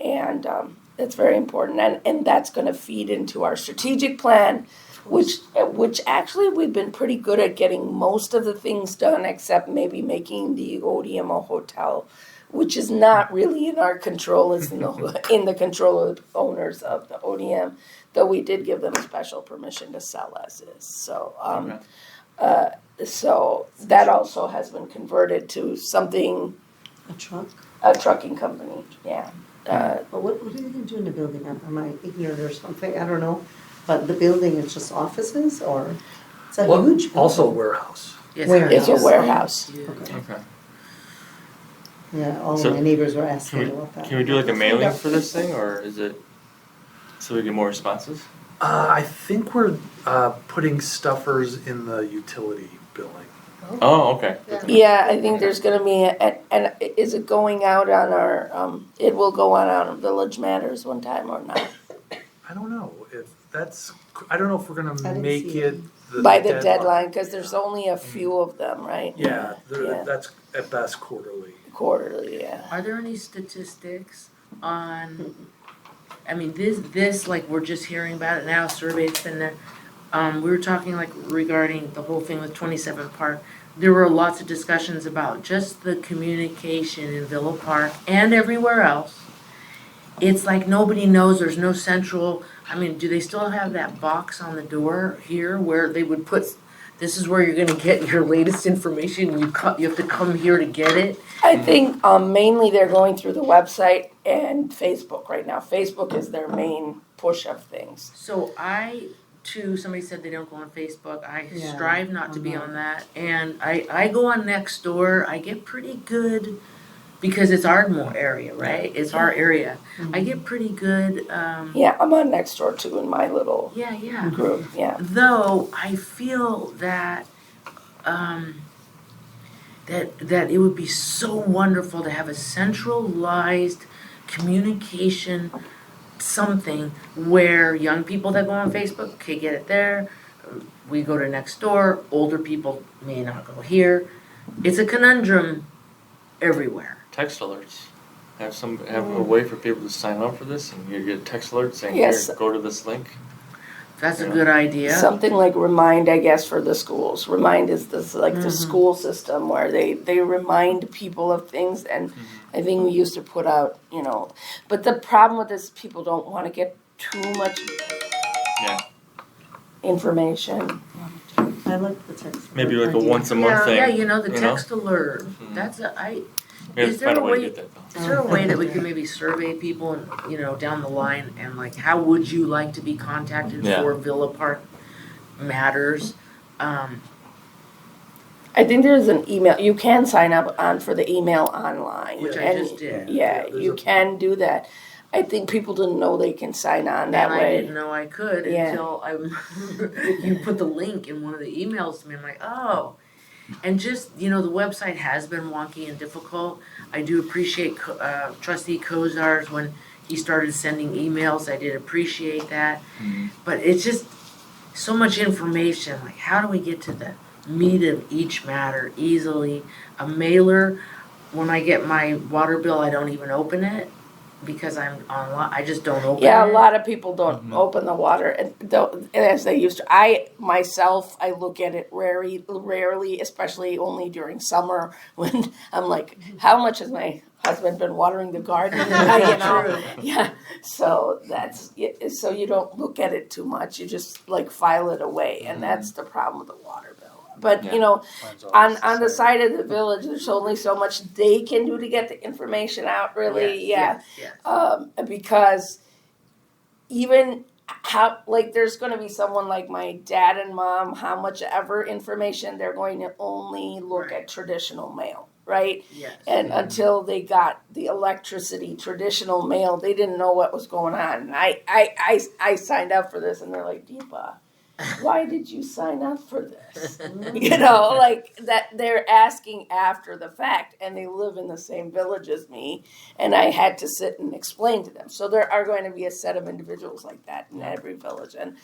Speaker 8: and it's very important. And that's going to feed into our strategic plan, which actually we've been pretty good at getting most of the things done, except maybe making the Odeum a hotel, which is not really in our control. It's in the control of the owners of the Odeum, though we did give them special permission to sell as is. So, so that also has been converted to something,
Speaker 3: A truck?
Speaker 8: a trucking company. Yeah.
Speaker 3: But what are they gonna do in the building? Am I ignorant or something? I don't know. But the building is just offices or it's a
Speaker 2: Well,
Speaker 3: huge building?
Speaker 2: also a warehouse.
Speaker 5: Yes,
Speaker 3: Warehouse.
Speaker 8: It's a warehouse.
Speaker 5: Yeah.
Speaker 3: Okay.
Speaker 1: Okay.
Speaker 3: Yeah, all
Speaker 1: So,
Speaker 3: my neighbors were
Speaker 1: Can
Speaker 3: asking
Speaker 1: we,
Speaker 3: about that.
Speaker 1: can we do like a mailing for this thing, or is it so we get more responses?
Speaker 2: I think we're putting stuffers in the utility billing.
Speaker 1: Oh, okay.
Speaker 8: Yeah, I think there's gonna be, and is it going out on our, it will go on Village Matters one time or not?
Speaker 2: I don't know if that's. I don't know if we're
Speaker 3: I
Speaker 2: gonna
Speaker 3: didn't
Speaker 2: make
Speaker 3: see
Speaker 2: it
Speaker 8: By the deadline, because there's only a few of them, right?
Speaker 2: Yeah,
Speaker 8: Yeah.
Speaker 2: that's at best quarterly.
Speaker 8: Quarterly, yeah.
Speaker 5: Are there any statistics on, I mean, this, like, we're just hearing about it now, survey's been there. We were talking like regarding the whole thing with 27 Park. There were lots of discussions about just the communication in Villa Park and everywhere else. It's like nobody knows, there's no central, I mean, do they still have that box on the door here where they would put, this is where you're gonna get your latest information, you have to come here to get it?
Speaker 8: I think mainly they're going through the website and Facebook right now. Facebook is their main push of things.
Speaker 5: So somebody said they don't go on Facebook, I
Speaker 3: Yeah,
Speaker 5: strive not to
Speaker 3: I'm
Speaker 5: be
Speaker 3: not.
Speaker 5: on that, and I go on Nextdoor, I get pretty good, because it's Ardmore area, right, it's our area, I get pretty good,
Speaker 8: Yeah, I'm on Nextdoor too in my little
Speaker 5: yeah,
Speaker 8: group, yeah.
Speaker 5: though I feel that, that it would be so wonderful to have a centralized communication something where young people that go on Facebook can get it there. We go to Nextdoor, older people may not go here. It's a conundrum everywhere.
Speaker 1: Text alerts. Have a way for people to sign up for this, and you get a text alert saying,
Speaker 8: Yes.
Speaker 1: "Here, go to this link."
Speaker 5: That's a good idea.
Speaker 8: Something like Remind, I guess, for the schools. Remind is this like the school system where they remind people of things, and I think we used to put out, but the problem with this, people don't want to get too much
Speaker 1: Yeah.
Speaker 8: information.
Speaker 3: I like the text.
Speaker 1: Maybe like a
Speaker 3: idea.
Speaker 1: once a month thing.
Speaker 5: Yeah, the
Speaker 1: you know?
Speaker 5: text alert.
Speaker 1: Mhm.
Speaker 5: That's
Speaker 1: We have
Speaker 5: Is
Speaker 1: to
Speaker 5: there
Speaker 1: find
Speaker 5: a
Speaker 1: a way to
Speaker 5: way-
Speaker 1: get that though.
Speaker 5: Is there a way that we can maybe survey people and, down the line and like, how would you like to be contacted
Speaker 1: Yeah.
Speaker 5: for Villa Park matters?
Speaker 8: I think there's an email, you can sign up for the email online.
Speaker 5: Which I
Speaker 8: and-
Speaker 5: just did.
Speaker 8: Yeah,
Speaker 2: Yeah,
Speaker 8: you can do that. I think people didn't know they can sign on that
Speaker 5: And I
Speaker 8: way.
Speaker 5: didn't know I could
Speaker 8: Yeah.
Speaker 5: until you put the link in one of the emails to me. I'm like, oh. And just, the website has been wonky and difficult. I do appreciate Trustee Kozar's when he started sending emails. I did appreciate that.
Speaker 1: Mhm.
Speaker 5: But it's just so much information. Like, how do we get to the meat of each matter easily? A mailer, when I get my water bill, I don't even open it because I'm online. I just don't open it.
Speaker 8: Yeah, a lot of people don't
Speaker 1: Mhm.
Speaker 8: open the water and don't, as they used to. I look at it rarely, especially only during summer when I'm like, how much has my husband been watering the garden? Yeah. So so you don't look at it too much. You just like file it away, and that's the problem with the water bill. But
Speaker 1: Yeah.
Speaker 4: Mine's always
Speaker 8: on the
Speaker 4: same.
Speaker 8: side of the village, there's only so much they can do to get the information out. Really,
Speaker 5: Yes.
Speaker 8: because even how there's going to be someone like my dad and mom, how much ever information they're going to only look
Speaker 5: Right.
Speaker 8: at traditional mail, right?
Speaker 5: Yes.
Speaker 8: And until they got the electricity, traditional mail, they didn't know what was going on. And I signed up for this, and they're like, Deepa, why did you sign up for this? Like that they're asking after the fact, and they live in the same village as me, and I had to sit and explain to them. So there are going to be a set of individuals like that in every village, and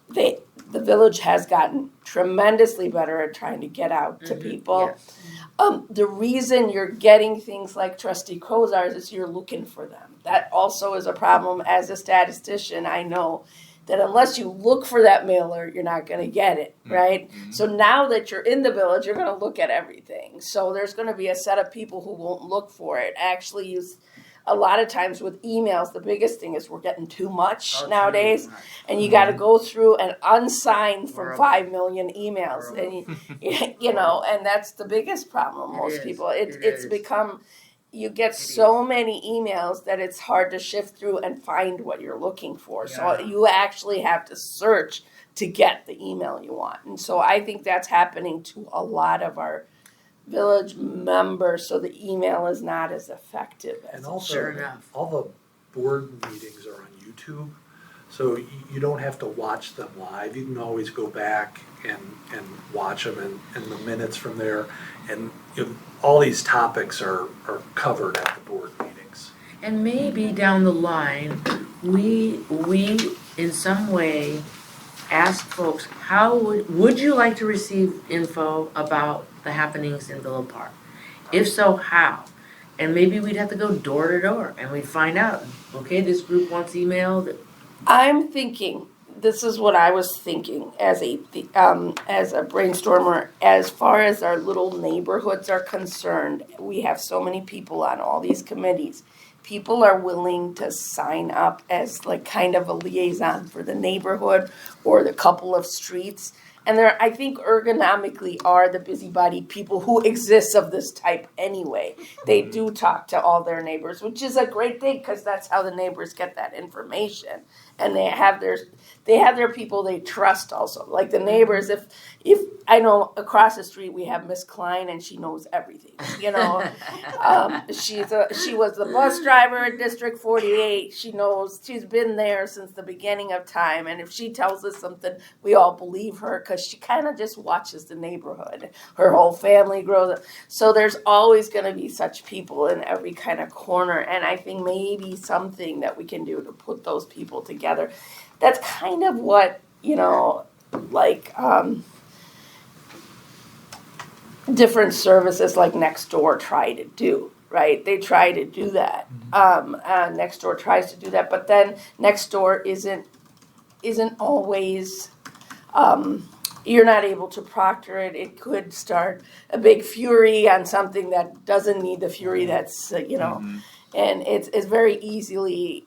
Speaker 8: the village has gotten tremendously better at trying to get out to people.
Speaker 5: Yes.
Speaker 8: The reason you're getting things like Trustee Kozar's is you're looking for them. That also is a problem. As a statistician, I know that unless you look for that mailer, you're not going to get it, right?
Speaker 1: Mhm.
Speaker 8: So now that you're in the village, you're going to look at everything. So there's going to be a set of people who won't look for it. Actually, use a lot of times with emails, the biggest thing is we're getting too much nowadays, and you got to go through and unsign from
Speaker 5: Horrible.
Speaker 8: 5 million emails, and and that's the biggest problem.
Speaker 5: It
Speaker 8: Most
Speaker 5: is.
Speaker 8: people,
Speaker 5: It
Speaker 8: it's
Speaker 5: is.
Speaker 8: become. You get so many emails that it's hard to shift through and find what you're looking for. So
Speaker 5: Yeah.
Speaker 8: you actually have to search to get the email you want. And so I think that's happening to a lot of our village members. So the email is not as effective as
Speaker 2: And
Speaker 8: it
Speaker 2: also,
Speaker 5: Sure enough.
Speaker 2: all the board meetings are on YouTube, so you don't have to watch them live. You can always go back and watch them and the minutes from there. And all these topics are covered at the board meetings.
Speaker 5: And maybe down the line, we in some way ask folks, how would you like to receive info about the happenings in Villa Park? If so, how? And maybe we'd have to go door to door and we'd find out, okay, this group wants emailed.
Speaker 8: I'm thinking, this is what I was thinking as a brainstormer. As far as our little neighborhoods are concerned, we have so many people on all these committees. People are willing to sign up as like kind of a liaison for the neighborhood or the couple of streets. And there, I think ergonomically are the busybody people who exist of this type anyway. They do talk to all their neighbors, which is a great thing because that's how the neighbors get that information. And they have their people they trust also. Like the neighbors, if I know across the street we have Miss Klein and she knows everything. She was the bus driver at District 48. She's been there since the beginning of time. And if she tells us something, we all believe her because she kind of just watches the neighborhood. Her whole family grows up. So there's always going to be such people in every kind of corner. And I think maybe something that we can do to put those people together. That's kind of what, different services like Nextdoor try to do, right? They try to do that. Nextdoor tries to do that, but then Nextdoor isn't isn't always, you're not able to proctor it. It could start a big fury on something that doesn't need the fury that's, and it's very easily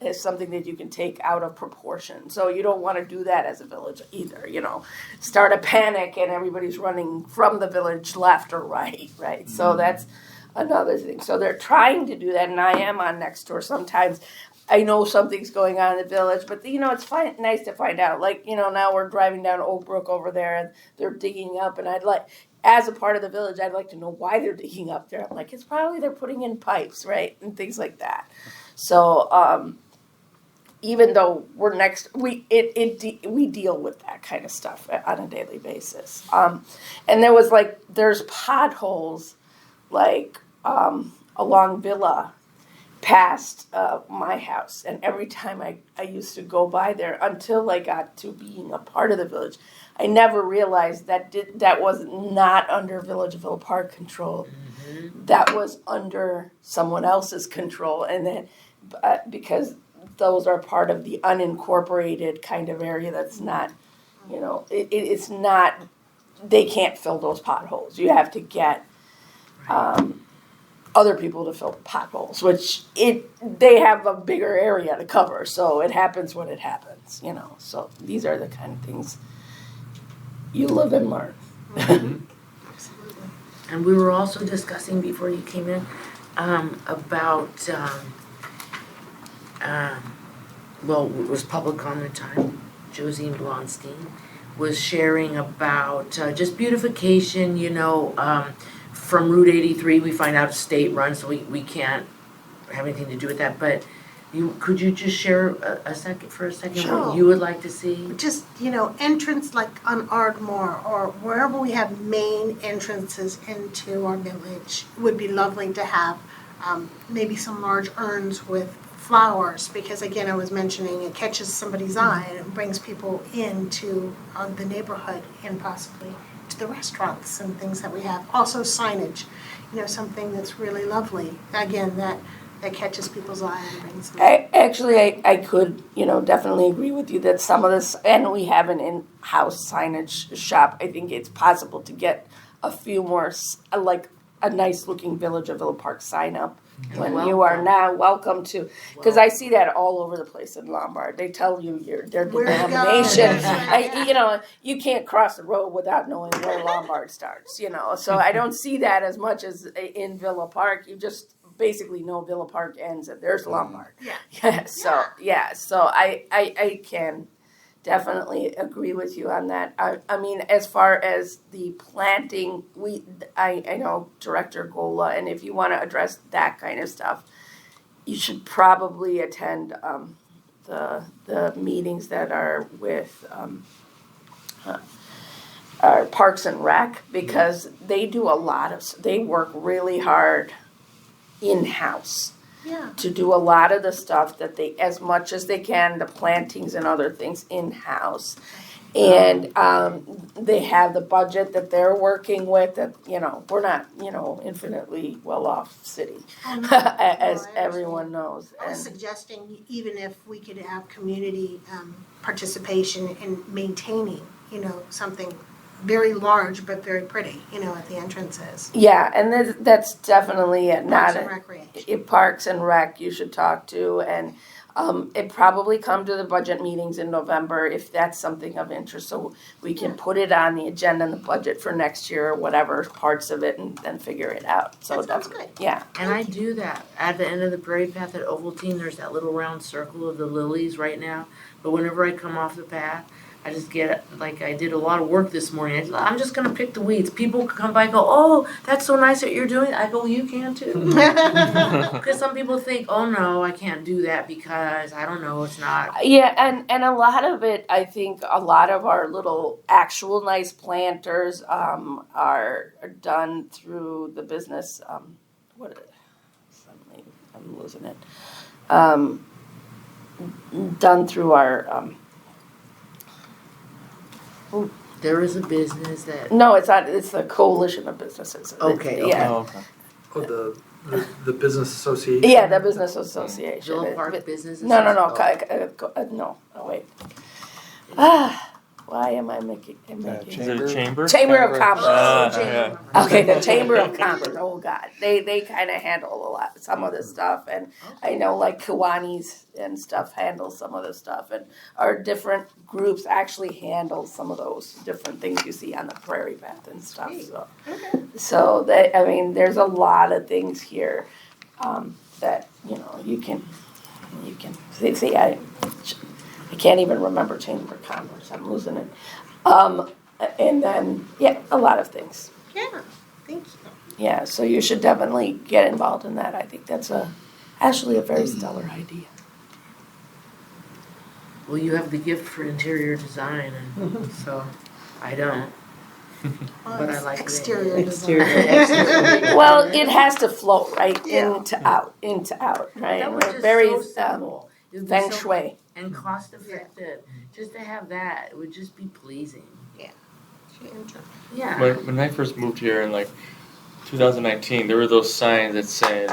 Speaker 8: is something that you can take out of proportion. So you don't want to do that as a village either, start a panic and everybody's running from the village left or right, right? So that's another thing. So they're trying to do that, and I am on Nextdoor sometimes. I know something's going on in the village, but it's nice to find out. Like, now we're driving down Oak Brook over there and they're digging up, and as a part of the village, I'd like to know why they're digging up there. I'm like, it's probably they're putting in pipes, right? And things like that. So, even though we're we deal with that kind of stuff on a daily basis. And there's potholes, along Villa, past my house, and every time I used to go by there until I got to being a part of the village, I never realized that was not under Village of Villa Park control. That was under someone else's control, and then because those are part of the unincorporated kind of area that's not, it's not, they can't fill those potholes. You have to get other people to fill potholes, which they have a bigger area to cover, so it happens when it happens, So these are the kind of things you live and learn.
Speaker 7: Absolutely.
Speaker 5: And we were also discussing before you came in about well, it was public comment time. Josine Blonstein was sharing about just beautification, from Route 83, we find out it's state run, so we can't have anything to do with that. But could you just share a second
Speaker 7: Sure.
Speaker 5: what you would like to see?
Speaker 7: Just, entrance like on Ardmore or wherever we have main entrances into our village would be lovely to have maybe some large urns with flowers, because again, I was mentioning it catches somebody's eye and it brings people into the neighborhood and possibly to the restaurants and things that we have. Also signage, something that's really lovely. Again, that catches people's eye and brings them.
Speaker 8: I could, definitely agree with you that some of this, and we have an in-house signage shop. I think it's possible to get a few more, like a nice looking Village of Villa Park sign up. When you are now welcome to, because I see that all over the place in Lombard. They tell you their
Speaker 7: Where to go.
Speaker 8: denomination.
Speaker 7: That's right.
Speaker 8: You can't cross the road without knowing where Lombard starts. So I don't see that as much as in Villa Park. You just basically know Villa Park ends and there's Lombard.
Speaker 7: Yeah.
Speaker 8: So I can definitely agree with you on that. I mean, as far as the planting, I know Director Gola, and if you want to address that kind of stuff, you should probably attend the meetings that are with our Parks and Rec, because they do they work really hard in-house.
Speaker 7: Yeah.
Speaker 8: To do a lot of the stuff that they, as much as they can, the plantings and other things in-house. And they have the budget that they're working with that, we're not, infinitely well-off city, as everyone knows.
Speaker 7: I was suggesting even if we could have community participation in maintaining, something very large but very pretty, at the entrances.
Speaker 8: Yeah, and that's definitely
Speaker 7: Parks and Recreation.
Speaker 8: Parks and Rec you should talk to, and it probably come to the budget meetings in November if that's something of interest, so we can put it on the agenda and the budget for next year or whatever parts of it, and then figure it out. So
Speaker 7: That sounds good.
Speaker 8: Yeah.
Speaker 5: And I do that. At the end of the parade path at Ovaltine, there's that little round circle of the lilies right now. But whenever I come off the path, I just get, like I did a lot of work this morning. I'm just going to pick the weeds. People come by and go, oh, that's so nice that you're doing it. I go, well, you can too. Because some people think, oh, no, I can't do that because, I don't know, it's not.
Speaker 8: Yeah, and a lot of it, I think a lot of our little actual nice planters are done through the business, suddenly I'm losing it, done through our,
Speaker 5: There is a business that.
Speaker 8: no, it's not, it's the coalition of businesses.
Speaker 5: Okay,
Speaker 8: Yeah.
Speaker 1: Oh, okay.
Speaker 2: Oh, the business association?
Speaker 8: Yeah, the business association.
Speaker 5: Villa Park Business
Speaker 8: No,
Speaker 5: Association.
Speaker 8: no, wait. Why am I making?
Speaker 1: Is it a chamber?
Speaker 8: Chamber of Commerce.
Speaker 1: Yeah.
Speaker 8: Okay, the Chamber of Commerce. Oh God, they kind of handle a lot, some of this stuff, and I know like Kiwanis and stuff handle some of this stuff, and our different groups actually handle some of those different things you see on the prairie path and stuff. So that, I mean, there's a lot of things here that you can see. I can't even remember Chamber of Commerce. I'm losing it. And then, a lot of things.
Speaker 7: Yeah, thank you.
Speaker 8: Yeah, so you should definitely get involved in that. I think that's actually a very stellar idea.
Speaker 5: Well, you have the gift for interior design, and so I don't. But I like it.
Speaker 7: Exterior
Speaker 3: Exterior.
Speaker 7: design.
Speaker 8: Well, it has to flow right
Speaker 7: Yeah.
Speaker 8: into out, right?
Speaker 5: That
Speaker 8: And
Speaker 5: was
Speaker 8: we're
Speaker 5: just
Speaker 8: very
Speaker 5: so simple. It would be
Speaker 8: feng
Speaker 5: so-
Speaker 8: shui.
Speaker 5: and cost effective. Just to have that, it would just be pleasing. Yeah.
Speaker 1: When I first moved here in like 2019, there were those signs that said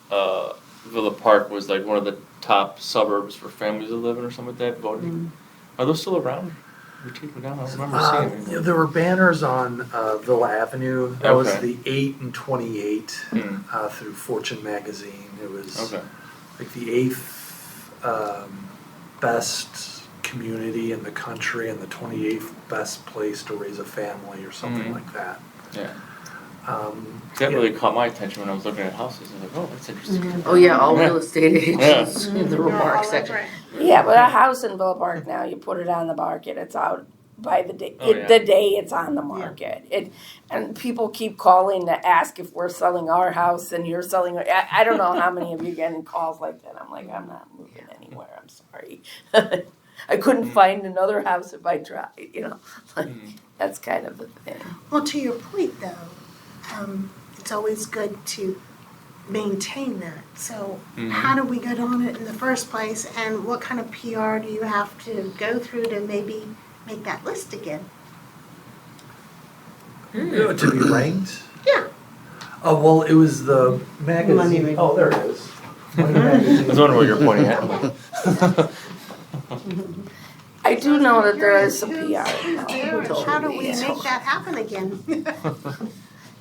Speaker 1: Villa Park was like one of the top suburbs for families to live in or something like that. Voting. Are those still around? Were taken down? I don't remember seeing them.
Speaker 2: There were banners on Villa Avenue. That was
Speaker 1: Okay.
Speaker 2: the 8 and 28
Speaker 1: Mm.
Speaker 2: through Fortune magazine. It was
Speaker 1: Okay.
Speaker 2: like the 8th best community in the country and the 28th best place to raise a family or something
Speaker 1: Mhm.
Speaker 2: like that.
Speaker 1: Yeah.
Speaker 2: Yeah.
Speaker 1: That really caught my attention when I was looking at houses. I was like, oh, that's interesting.
Speaker 5: Oh yeah, all
Speaker 1: Yeah.
Speaker 5: real estate agents in the
Speaker 7: They're all
Speaker 5: remarks
Speaker 7: over
Speaker 5: section.
Speaker 7: it.
Speaker 8: Yeah, but a house in Villa Park now, you put it on the market, it's out by the day.
Speaker 1: Oh, yeah.
Speaker 8: The day it's on the market. And people keep calling to ask if we're selling our house and you're selling. I don't know how many of you getting calls like that. I'm like, I'm not moving anywhere. I'm sorry. I couldn't find another house if I tried. Like that's kind of the thing.
Speaker 7: Well, to your point though, it's always good to maintain that. So how do we get on it in the first place, and what kind of PR do you have to go through to maybe make that list again?
Speaker 2: To be ranked?
Speaker 7: Yeah.
Speaker 2: Oh, well, it was the magazine.
Speaker 3: Money Magazine.
Speaker 2: Oh, there it is. Money Magazine.
Speaker 1: I was wondering what you're pointing at.
Speaker 8: I do know that there is
Speaker 7: Who's
Speaker 8: some PR.
Speaker 7: there, and how do we make that happen again?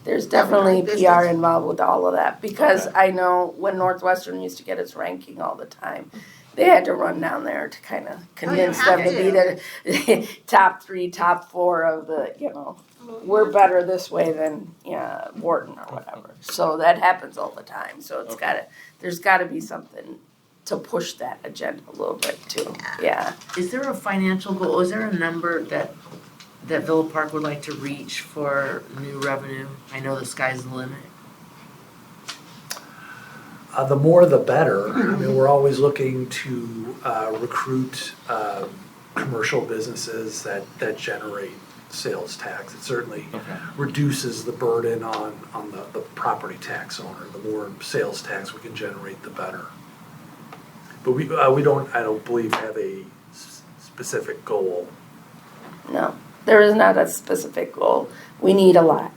Speaker 8: There's definitely
Speaker 7: Business.
Speaker 8: PR involved with all of that because I know when Northwestern used to get its ranking all the time, they had to run down there to kind of convince them
Speaker 7: have
Speaker 8: to be the top 3, top 4 of the, we're better this way than Wharton or whatever. So that happens all the time. So there's gotta be something to push that agenda a little bit too. Yeah.
Speaker 5: Is there a financial goal? Is there a number that Villa Park would like to reach for new revenue? I know the sky's the limit.
Speaker 2: The more the better. I mean, we're always looking to recruit commercial businesses that generate sales tax. It certainly reduces the burden on the property tax owner. The more sales tax we can generate, the better. But we don't, I don't believe, have a specific goal.
Speaker 8: No, there is not a specific goal. We need a lot.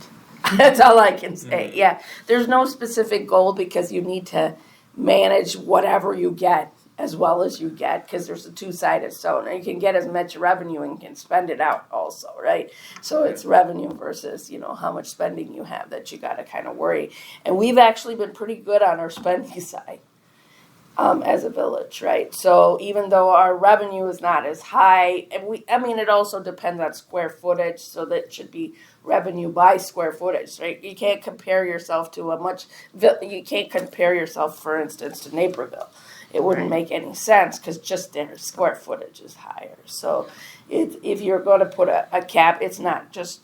Speaker 8: That's all I can say. Yeah, there's no specific goal because you need to manage whatever you get as well as you get because there's a two-sided stone. And you can get as much revenue and can spend it out also, right? So it's revenue versus, how much spending you have that you got to kind of worry. And we've actually been pretty good on our spending side. As a village, right? So even though our revenue is not as high, and it also depends on square footage, so that should be revenue by square footage, right? You can't compare yourself to you can't compare yourself, for instance, to Naperville. It wouldn't make any sense because just their square footage is higher. So if you're going to put a cap, it's not just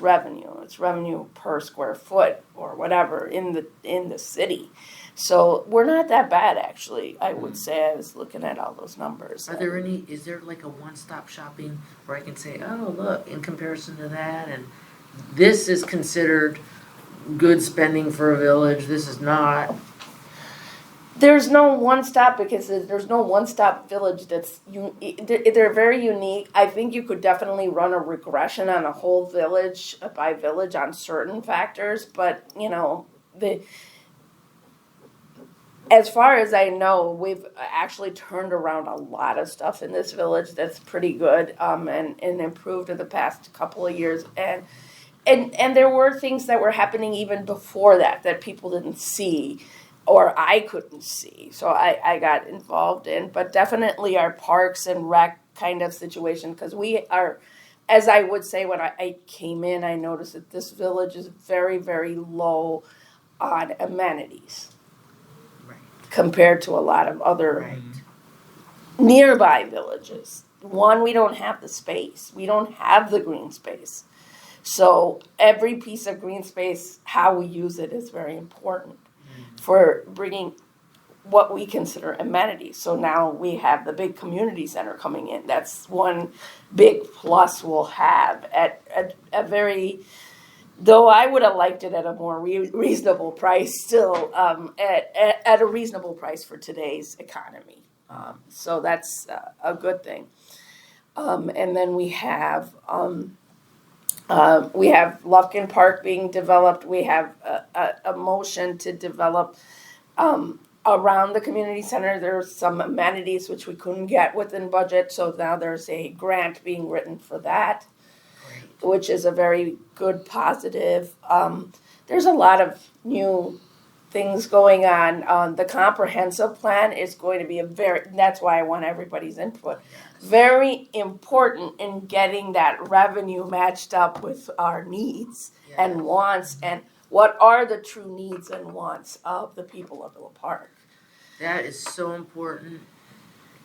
Speaker 8: revenue. It's revenue per square foot or whatever in the city. So we're not that bad, actually. I would say I was looking at all those numbers.
Speaker 5: Is there like a one-stop shopping where I can say, oh, look, in comparison to that, and this is considered good spending for a village, this is not.
Speaker 8: There's no one stop because there's no one-stop village that's, they're very unique. I think you could definitely run a regression on a whole village, by village on certain factors, but, As far as I know, we've actually turned around a lot of stuff in this village that's pretty good, and improved in the past couple of years. And there were things that were happening even before that people didn't see or I couldn't see. So I got involved in, but definitely our parks and rec kind of situation, because we are, as I would say when I came in, I noticed that this village is very, very low on amenities
Speaker 6: Right.
Speaker 8: compared to a lot of other
Speaker 6: Right.
Speaker 8: nearby villages. One, we don't have the space. We don't have the green space. So every piece of green space, how we use it is very important for bringing what we consider amenities. So now we have the big community center coming in. That's one big plus we'll have at a very, though I would have liked it at a more reasonable price, still at a reasonable price for today's economy. So that's a good thing. And then we have Lufkin Park being developed. We have a motion to develop around the community center. There's some amenities which we couldn't get within budget, so now there's a grant being written for that, which is a very good positive. There's a lot of new things going on. The comprehensive plan is going to be that's why I want everybody's input. Very important in getting that revenue matched up with our needs and wants, and what are the true needs and wants of the people of the park.
Speaker 5: That is so important.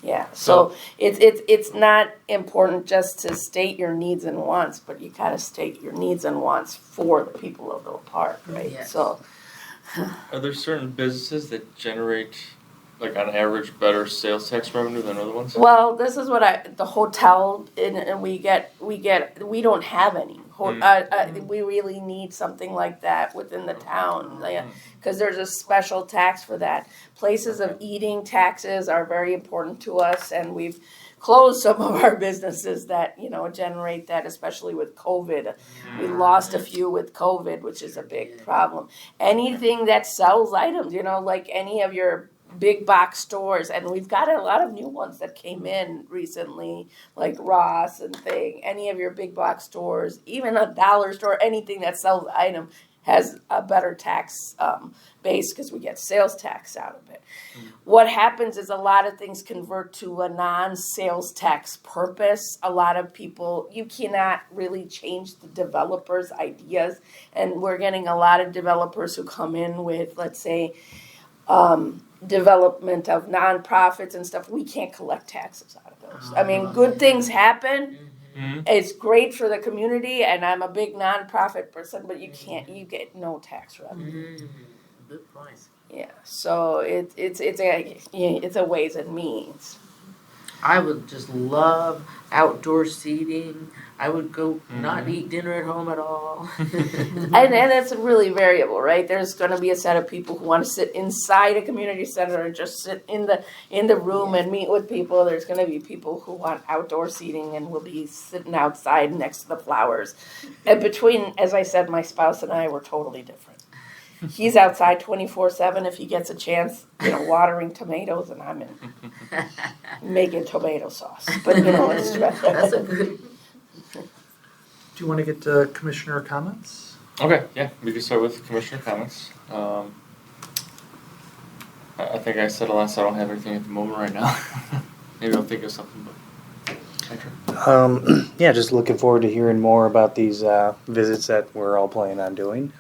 Speaker 8: Yeah, so it's not important just to state your needs and wants, but you gotta state your needs and wants for the people of the park, right?
Speaker 5: Yes.
Speaker 8: So
Speaker 1: Are there certain businesses that generate, like on average, better sales tax revenue than other ones?
Speaker 8: well, this is what the hotel, and we don't have any. We really need something like that within the town, because there's a special tax for that. Places of eating taxes are very important to us, and we've closed some of our businesses that, generate that, especially with COVID. We lost a few with COVID, which is a big problem. Anything that sells items, like any of your big box stores, and we've got a lot of new ones that came in recently, like Ross and any of your big box stores, even a dollar store, anything that sells item has a better tax base because we get sales tax out of it. What happens is a lot of things convert to a non-sales tax purpose. A lot of people, you cannot really change the developers' ideas, and we're getting a lot of developers who come in with, let's say, development of nonprofits and stuff. We can't collect taxes out of those. I mean, good things happen.
Speaker 1: Mm-hmm.
Speaker 8: It's great for the community, and I'm a big nonprofit person, but you get no tax revenue.
Speaker 5: Good point.
Speaker 8: Yeah, so it's a ways and means.
Speaker 5: I would just love outdoor seating. I would go not eat dinner at home at all.
Speaker 8: And it's really variable, right? There's going to be a set of people who want to sit inside a community center and just sit in the room and meet with people. There's going to be people who want outdoor seating and will be sitting outside next to the flowers. And between, as I said, my spouse and I were totally different. He's outside 24/7 if he gets a chance, watering tomatoes, and I'm in making tomato sauce. But it's
Speaker 5: That's a good.
Speaker 2: Do you want to get to commissioner comments?
Speaker 1: Okay, yeah, we can start with commissioner comments. I think I said a lot, so I don't have anything at the moment right now. Maybe I'll think of something, but.
Speaker 4: Yeah, just looking forward to hearing more about these visits that we're all planning on doing.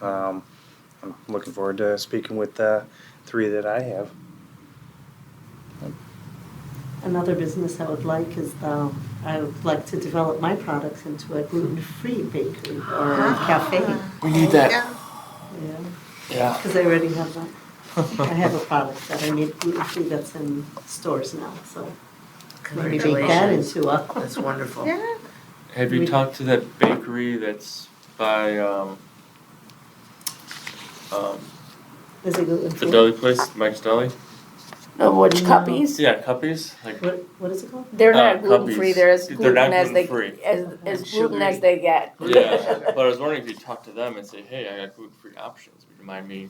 Speaker 4: I'm looking forward to speaking with the three that I have.
Speaker 3: Another business I would like is I would like to develop my products into a gluten-free bakery or cafe.
Speaker 1: We need that.
Speaker 3: Yeah,
Speaker 1: Yeah.
Speaker 3: because I already have that. I have a product that I made gluten-free that's in stores now, so maybe make that into a.
Speaker 5: That's wonderful.
Speaker 7: Yeah.
Speaker 1: Have you talked to that bakery that's by
Speaker 3: Is it gluten-free?
Speaker 1: the deli place, Mike's Deli?
Speaker 8: which cuppies?
Speaker 1: Yeah, Cuppies. Like
Speaker 3: What is it called?
Speaker 8: They're not gluten-free.
Speaker 1: Cuppies.
Speaker 8: They're as
Speaker 1: They're
Speaker 8: gluten
Speaker 1: not
Speaker 8: as they
Speaker 1: gluten-free.
Speaker 8: as gluten
Speaker 5: Sugary.
Speaker 8: as they get.
Speaker 1: yeah, but I was wondering if you talk to them and say, hey, I got gluten-free options. Would you mind me?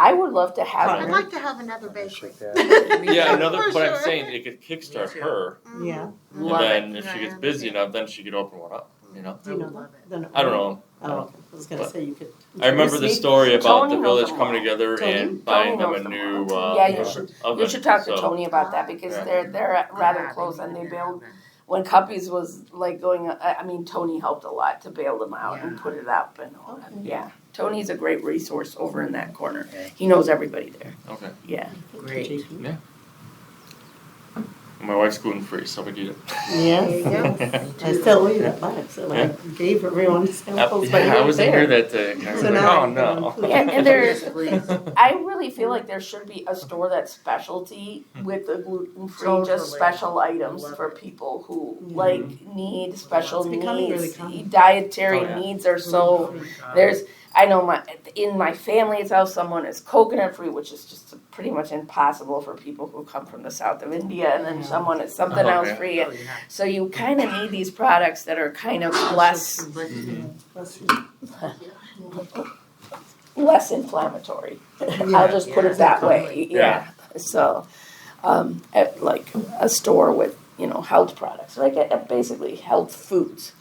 Speaker 8: I would love to have
Speaker 7: I'd
Speaker 8: her.
Speaker 7: like to have another bakery.
Speaker 1: Yeah, another,
Speaker 7: For
Speaker 1: but I'm
Speaker 7: sure.
Speaker 1: saying it could kickstart her,
Speaker 3: Yeah.
Speaker 1: and
Speaker 5: Love
Speaker 1: then
Speaker 5: it.
Speaker 1: if she gets busy enough, then she could open one up, you know?
Speaker 3: Do you know
Speaker 5: love
Speaker 3: that?
Speaker 5: it.
Speaker 3: Then-
Speaker 1: I don't know.
Speaker 3: Oh, okay. I was gonna
Speaker 1: But-
Speaker 3: say you could.
Speaker 1: I remember the
Speaker 3: introduce me.
Speaker 1: story about
Speaker 8: Tony
Speaker 1: the
Speaker 8: knows
Speaker 1: village
Speaker 8: them
Speaker 1: coming
Speaker 8: well.
Speaker 1: together
Speaker 3: Tony?
Speaker 1: and buying them
Speaker 8: knows
Speaker 1: a
Speaker 8: them
Speaker 1: new,
Speaker 8: well. Yeah, you
Speaker 1: oven.
Speaker 8: You should talk to
Speaker 1: So-
Speaker 8: Tony about that because
Speaker 1: Yeah.
Speaker 8: they're rather
Speaker 5: Yeah,
Speaker 8: close
Speaker 5: they
Speaker 8: and they
Speaker 5: need
Speaker 8: build.
Speaker 5: that.
Speaker 8: When Cuppies was like going, I mean, Tony helped a lot to bail them out and
Speaker 5: Yeah.
Speaker 8: put it up and all that.
Speaker 3: Okay.
Speaker 8: Yeah, Tony's a great resource over in that corner. He knows everybody there.
Speaker 1: Okay.
Speaker 8: Yeah.
Speaker 5: Great.
Speaker 3: JP.
Speaker 1: My wife's gluten free, so we need it.
Speaker 3: Yes.
Speaker 7: There you
Speaker 3: I still owe you that box, and I gave everyone samples, but you
Speaker 1: Yeah, I
Speaker 3: weren't
Speaker 1: wasn't
Speaker 3: there.
Speaker 1: here that day. I was
Speaker 3: So
Speaker 1: like,
Speaker 3: now
Speaker 1: oh
Speaker 3: I'm gonna
Speaker 1: no.
Speaker 3: include
Speaker 8: Yeah, and there's,
Speaker 5: Yes, please.
Speaker 8: I really feel like there should be a store that's specialty with the gluten-free,
Speaker 5: Totally.
Speaker 8: just special items
Speaker 5: Love
Speaker 8: for
Speaker 5: it.
Speaker 8: people who
Speaker 3: Yeah.
Speaker 8: like need special
Speaker 3: It's becoming really
Speaker 8: needs.
Speaker 3: common.
Speaker 8: Dietary
Speaker 1: Oh, yeah.
Speaker 8: needs are so,
Speaker 5: Oh my God.
Speaker 8: there's, I know in my family itself, someone is coconut free, which is just pretty much impossible for people who come from the south of India, and then
Speaker 3: Yeah.
Speaker 8: someone is something
Speaker 1: Oh,
Speaker 8: else
Speaker 1: yeah.
Speaker 8: free.
Speaker 5: Oh, yeah.
Speaker 8: So you kind of need these products that are kind of less inflammatory. I'll just put
Speaker 5: Yeah.
Speaker 8: it that way.
Speaker 1: Yeah.
Speaker 8: So, at like a store with health products, like basically health foods.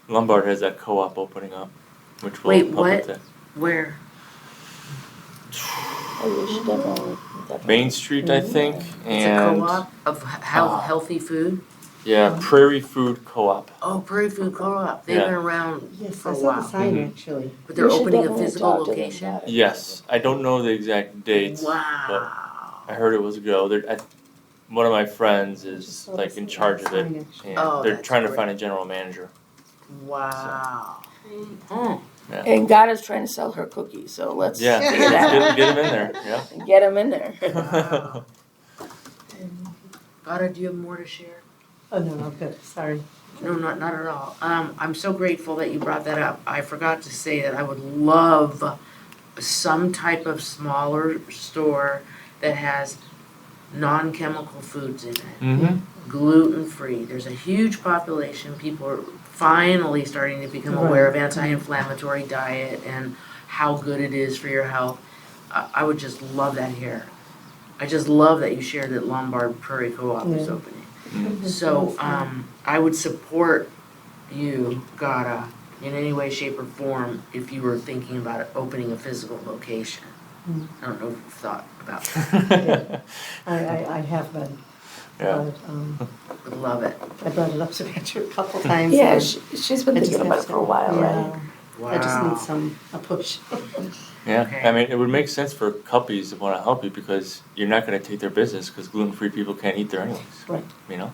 Speaker 1: Lombard has that co-op opening up, which will
Speaker 5: Wait,
Speaker 1: help
Speaker 5: what?
Speaker 1: with it.
Speaker 5: Where?
Speaker 8: Oh, you should definitely.
Speaker 1: Main Street, I think,
Speaker 5: It's a
Speaker 1: and
Speaker 5: co-op of healthy food?
Speaker 1: yeah, Prairie Food Co-op.
Speaker 5: Oh, Prairie Food Co-op. They've
Speaker 1: Yeah.
Speaker 5: been around
Speaker 3: Yes,
Speaker 5: for
Speaker 3: I
Speaker 5: a
Speaker 3: saw the
Speaker 5: while.
Speaker 3: sign
Speaker 1: Mhm.
Speaker 3: actually.
Speaker 5: But they're
Speaker 8: You should
Speaker 5: opening a
Speaker 8: definitely
Speaker 5: physical
Speaker 8: talk to them
Speaker 5: location?
Speaker 8: about it.
Speaker 1: Yes, I don't know the exact dates.
Speaker 5: Wow.
Speaker 1: I heard it was a go. One of my friends
Speaker 3: I
Speaker 1: is
Speaker 3: just saw
Speaker 1: like
Speaker 3: the
Speaker 1: in charge of it,
Speaker 3: sign, actually.
Speaker 1: and
Speaker 5: Oh,
Speaker 1: they're
Speaker 5: that's
Speaker 1: trying to
Speaker 5: great.
Speaker 1: find a general manager.
Speaker 5: Wow. Mm.
Speaker 8: And God is trying to sell her cookies, so let's
Speaker 1: Yeah,
Speaker 8: do
Speaker 1: get,
Speaker 8: that.
Speaker 1: get them in there.
Speaker 8: Get them in there.
Speaker 1: Yeah.
Speaker 5: Gotta, do you have more to share?
Speaker 3: Oh, no, I'm good, sorry.
Speaker 5: No, not at all. I'm so grateful that you brought that up. I forgot to say that I would love some type of smaller store that has non-chemical foods in it.
Speaker 1: Mm-hmm.
Speaker 5: Gluten-free. There's a huge population. People are finally starting to become aware of anti-inflammatory diet and how good it is for your health. I would just love that here. I just love that you shared that Lombard Prairie Co-op is
Speaker 3: Yeah.
Speaker 5: opening. So, I would support you, Gada, in any way, shape, or form if you were thinking about opening a physical location.
Speaker 3: Mm.
Speaker 5: I don't know if you've thought about that.
Speaker 3: I have been,
Speaker 1: Yeah.
Speaker 3: but,
Speaker 5: Would love it.
Speaker 3: I brought it up to Patrick a couple times.
Speaker 8: Yeah,
Speaker 3: and
Speaker 8: she's been
Speaker 3: I just
Speaker 8: thinking about
Speaker 3: have
Speaker 8: it for a while,
Speaker 3: yeah,
Speaker 8: right?
Speaker 3: I just
Speaker 5: Wow.
Speaker 3: need a push.
Speaker 1: Yeah,
Speaker 5: Okay.
Speaker 1: I mean, it would make sense for Cuppies to want to help you because you're not going to take their business because gluten-free people can't eat there anyways.
Speaker 3: Right.
Speaker 1: You know?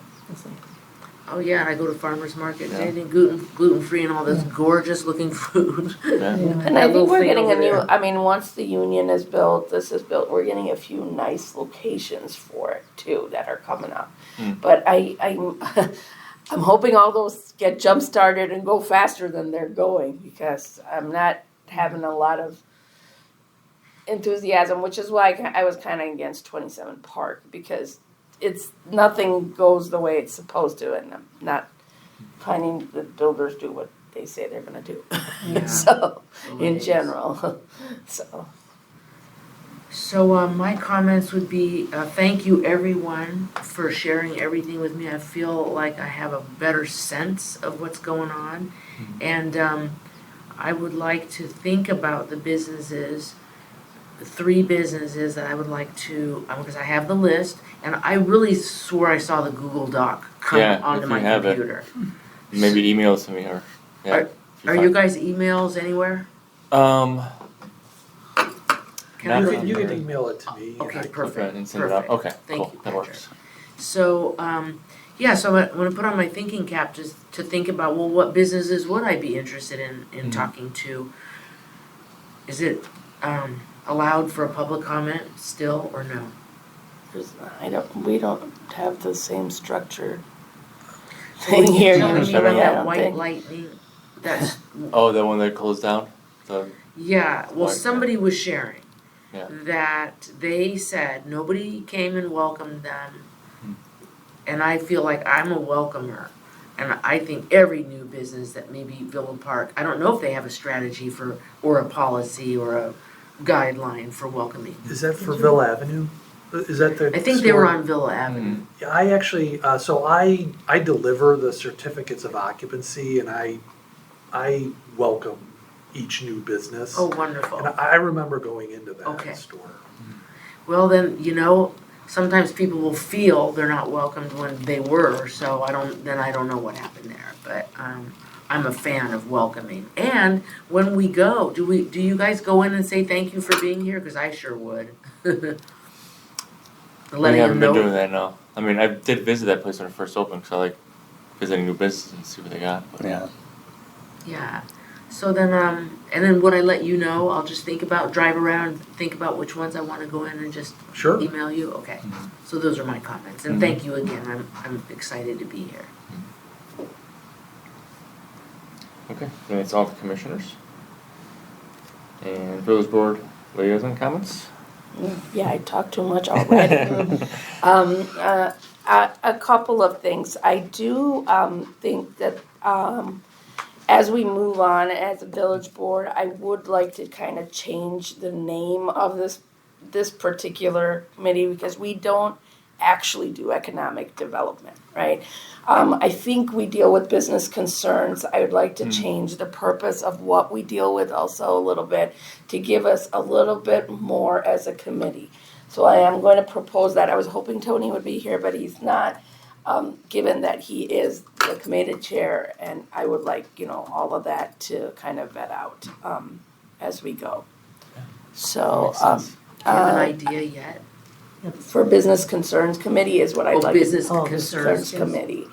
Speaker 5: Oh yeah, and I go to farmers market,
Speaker 1: Yeah.
Speaker 5: anything gluten-free and all this gorgeous looking food.
Speaker 1: Yeah.
Speaker 3: Yeah.
Speaker 8: And I
Speaker 5: That
Speaker 8: think
Speaker 5: little
Speaker 8: we're
Speaker 5: thing
Speaker 8: getting a
Speaker 5: over
Speaker 8: new,
Speaker 5: there.
Speaker 8: I mean, once the union is built, this is built, we're getting a few nice locations for it too that are coming up.
Speaker 1: Mm.
Speaker 8: But I'm hoping all those get jump-started and go faster than they're going because I'm not having a lot of enthusiasm, which is why I was kind of against 27 Park because nothing goes the way it's supposed to and I'm not finding the builders do what they say they're gonna do.
Speaker 5: Yeah.
Speaker 8: So, in
Speaker 5: Nice.
Speaker 8: general, so.
Speaker 5: So my comments would be, thank you everyone for sharing everything with me. I feel like I have a better sense of what's going on. And I would like to think about the businesses, the 3 businesses that I would like to, because I have the list, and I really swore I saw the Google Doc come
Speaker 1: Yeah,
Speaker 5: onto
Speaker 1: if
Speaker 5: my
Speaker 1: you have it.
Speaker 5: computer.
Speaker 1: Maybe email it to me or. Yeah, if
Speaker 5: Are
Speaker 1: find-
Speaker 5: you guys emails anywhere? Can I
Speaker 1: Not
Speaker 5: go-
Speaker 2: You
Speaker 1: from
Speaker 2: can
Speaker 1: here.
Speaker 2: email it to me. and
Speaker 5: Okay,
Speaker 2: I-
Speaker 5: perfect.
Speaker 1: Okay, and send it out.
Speaker 5: perfect.
Speaker 1: Okay,
Speaker 5: Thank
Speaker 1: cool.
Speaker 5: you,
Speaker 1: That
Speaker 5: Patrick.
Speaker 1: works.
Speaker 5: So, so I'm gonna put on my thinking cap just to think about, well, what businesses would I be interested in
Speaker 1: Mhm.
Speaker 5: talking to? Is it, allowed for a public comment still, or no?
Speaker 8: We don't have the same structure thing here
Speaker 5: Telling me
Speaker 8: usually,
Speaker 5: about
Speaker 8: I
Speaker 5: that
Speaker 8: don't
Speaker 5: white
Speaker 8: think.
Speaker 5: lightning, that's,
Speaker 1: Oh, the one that closed down?
Speaker 5: yeah, well,
Speaker 1: White,
Speaker 5: somebody was sharing.
Speaker 1: Yeah.
Speaker 5: That they said nobody came and welcomed them.
Speaker 1: Hmm.
Speaker 5: And I feel like I'm a welcomer. And I think every new business that maybe Villa Park, I don't know if they have a strategy or a policy or a guideline for welcoming.
Speaker 2: Is that for Villa Avenue? Is that the?
Speaker 5: I think they were
Speaker 2: store?
Speaker 5: on Villa Avenue.
Speaker 2: Yeah, I actually, so I deliver the certificates of occupancy and I welcome each new business.
Speaker 5: Oh, wonderful.
Speaker 2: And I remember going into that
Speaker 5: Okay.
Speaker 2: store.
Speaker 5: Well, then, sometimes people will feel they're not welcomed when they were, so I don't know what happened there. But I'm a fan of welcoming. And when we go, do you guys go in and say thank you for being here? Because I sure would.
Speaker 1: We
Speaker 5: Letting
Speaker 1: haven't
Speaker 5: them
Speaker 1: been doing
Speaker 5: know.
Speaker 1: that, no. I mean, I did visit that place when it first opened, so I like visiting new businesses and see what they got. But
Speaker 4: Yeah.
Speaker 5: Yeah. So then, and then would I let you know? I'll just drive around, think about which ones I want to go in and just
Speaker 2: Sure.
Speaker 5: email you? Okay.
Speaker 1: Mhm.
Speaker 5: So those are my comments. And
Speaker 1: Mhm.
Speaker 5: thank you again. I'm excited to be here.
Speaker 1: Okay, then it's all the commissioners. And village board liaison comments?
Speaker 8: Yeah, I talked too much already. A couple of things. I do think that as we move on as a village board, I would like to kind of change the name of this particular committee because we don't actually do economic development, right? I think we deal with business concerns. I would like to change the purpose of what we deal with also a little bit to give us a little bit more as a committee. So I am going to propose that. I was hoping Tony would be here, but he's not, given that he is the committee chair, and I would like, all of that to kind of vet out as we go. So,
Speaker 1: Makes sense.
Speaker 5: Do you have an idea yet?
Speaker 8: for Business Concerns Committee is what I'd like.
Speaker 5: Business
Speaker 3: Oh,
Speaker 5: concerns.
Speaker 3: yes.
Speaker 8: Committee.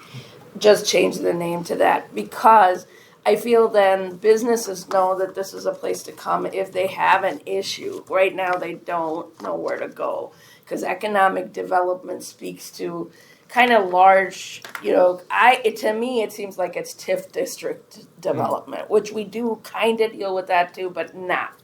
Speaker 8: Just change the name to that because I feel then businesses know that this is a place to come if they have an issue. Right now, they don't know where to go because economic development speaks to kind of large, to me, it seems like it's TIF district development, which we do kind of deal with that too, but not.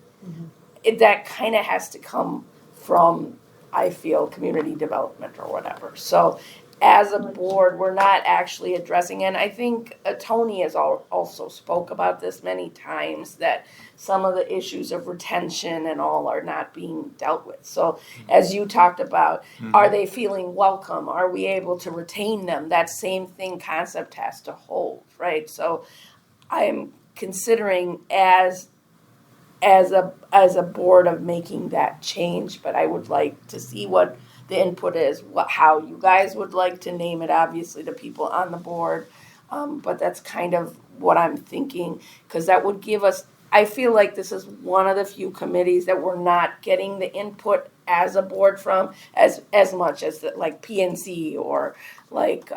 Speaker 8: That kind of has to come from, I feel, community development or whatever. So as a board, we're not actually addressing, and I think Tony has also spoke about this many times, that some of the issues of retention and all are not being dealt with. So as you talked about, are they feeling welcome? Are we able to retain them? That same thing concept has to hold, right? So I'm considering as a board of making that change, but I would like to see what the input is, how you guys would like to name it, obviously the people on the board, but that's kind of what I'm thinking, because that would give us, I feel like this is one of the few committees that we're not getting the input as a board from as much as like PNC or like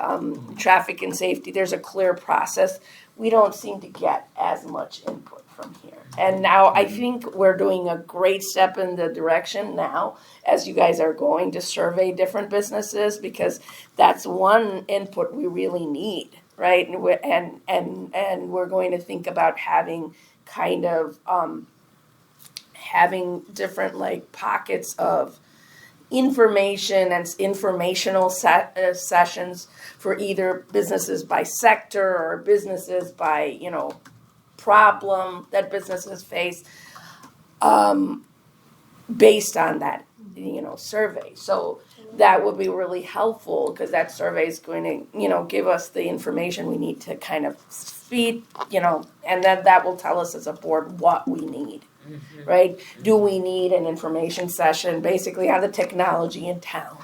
Speaker 8: traffic and safety. There's a clear process. We don't seem to get as much input from here. And now I think we're doing a great step in the direction now as you guys are going to survey different businesses, because that's one input we really need, right? And we're going to think about having kind of having different like pockets of information and informational sessions for either businesses by sector or businesses by problem that businesses face based on that survey. So that would be really helpful because that survey is going to give us the information we need to kind of speed and then that will tell us as a board what we need. Right? Do we need an information session basically on the technology in town?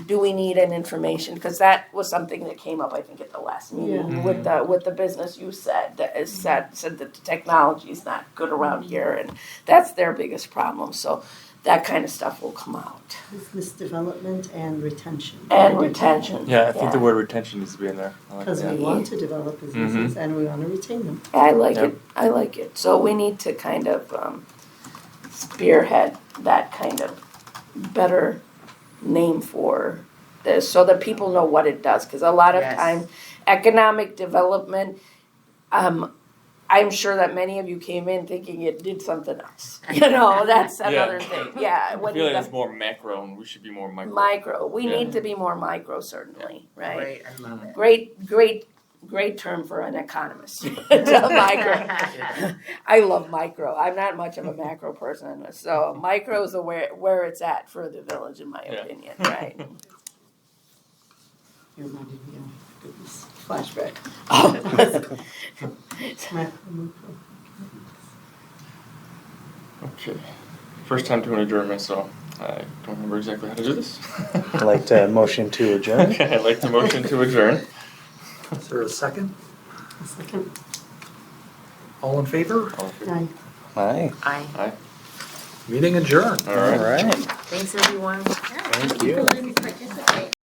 Speaker 8: Do we need an information? Because that was something that came up, I think, at the last meeting with the business you said that said that the technology is not good around here, and that's their biggest problem. So that kind of stuff will come out.
Speaker 3: Business development and retention.
Speaker 1: Yeah, I think the word retention needs to be in there. I like
Speaker 3: Because
Speaker 1: that.
Speaker 3: we want to develop businesses and we want to retain them.
Speaker 8: I like
Speaker 1: Yep.
Speaker 8: it. I like it. So we need to kind of spearhead that kind of better name for this so that people know what it does. Because a lot of
Speaker 5: Yes.
Speaker 8: times, economic development, I'm sure that many of you came in thinking it did something else. That's another thing. Yeah.
Speaker 1: I
Speaker 8: When
Speaker 1: feel
Speaker 8: you
Speaker 1: like it's more macro and we should be more micro.
Speaker 8: micro, we
Speaker 1: Yeah.
Speaker 8: need to be more micro, certainly, right?
Speaker 5: Great, I love it.
Speaker 8: Great great term for an economist. Micro. I love micro. I'm not much of a macro person, so micro is where it's at for the village, in my
Speaker 1: Yeah.
Speaker 8: opinion, right?
Speaker 3: You reminded me of goodness, flashback.
Speaker 1: Okay. First time doing adjournment, so I don't remember exactly how to do this.
Speaker 4: I'd like to motion to adjourn.
Speaker 1: Okay, I'd like to motion to adjourn.
Speaker 2: Is there a second?
Speaker 3: A second.
Speaker 2: All in favor?
Speaker 1: All in favor?
Speaker 3: Aye.
Speaker 4: Aye.
Speaker 1: Aye.
Speaker 2: Meeting adjourned.
Speaker 1: All right.
Speaker 4: All right.
Speaker 5: Thanks, everyone.
Speaker 4: Thank you.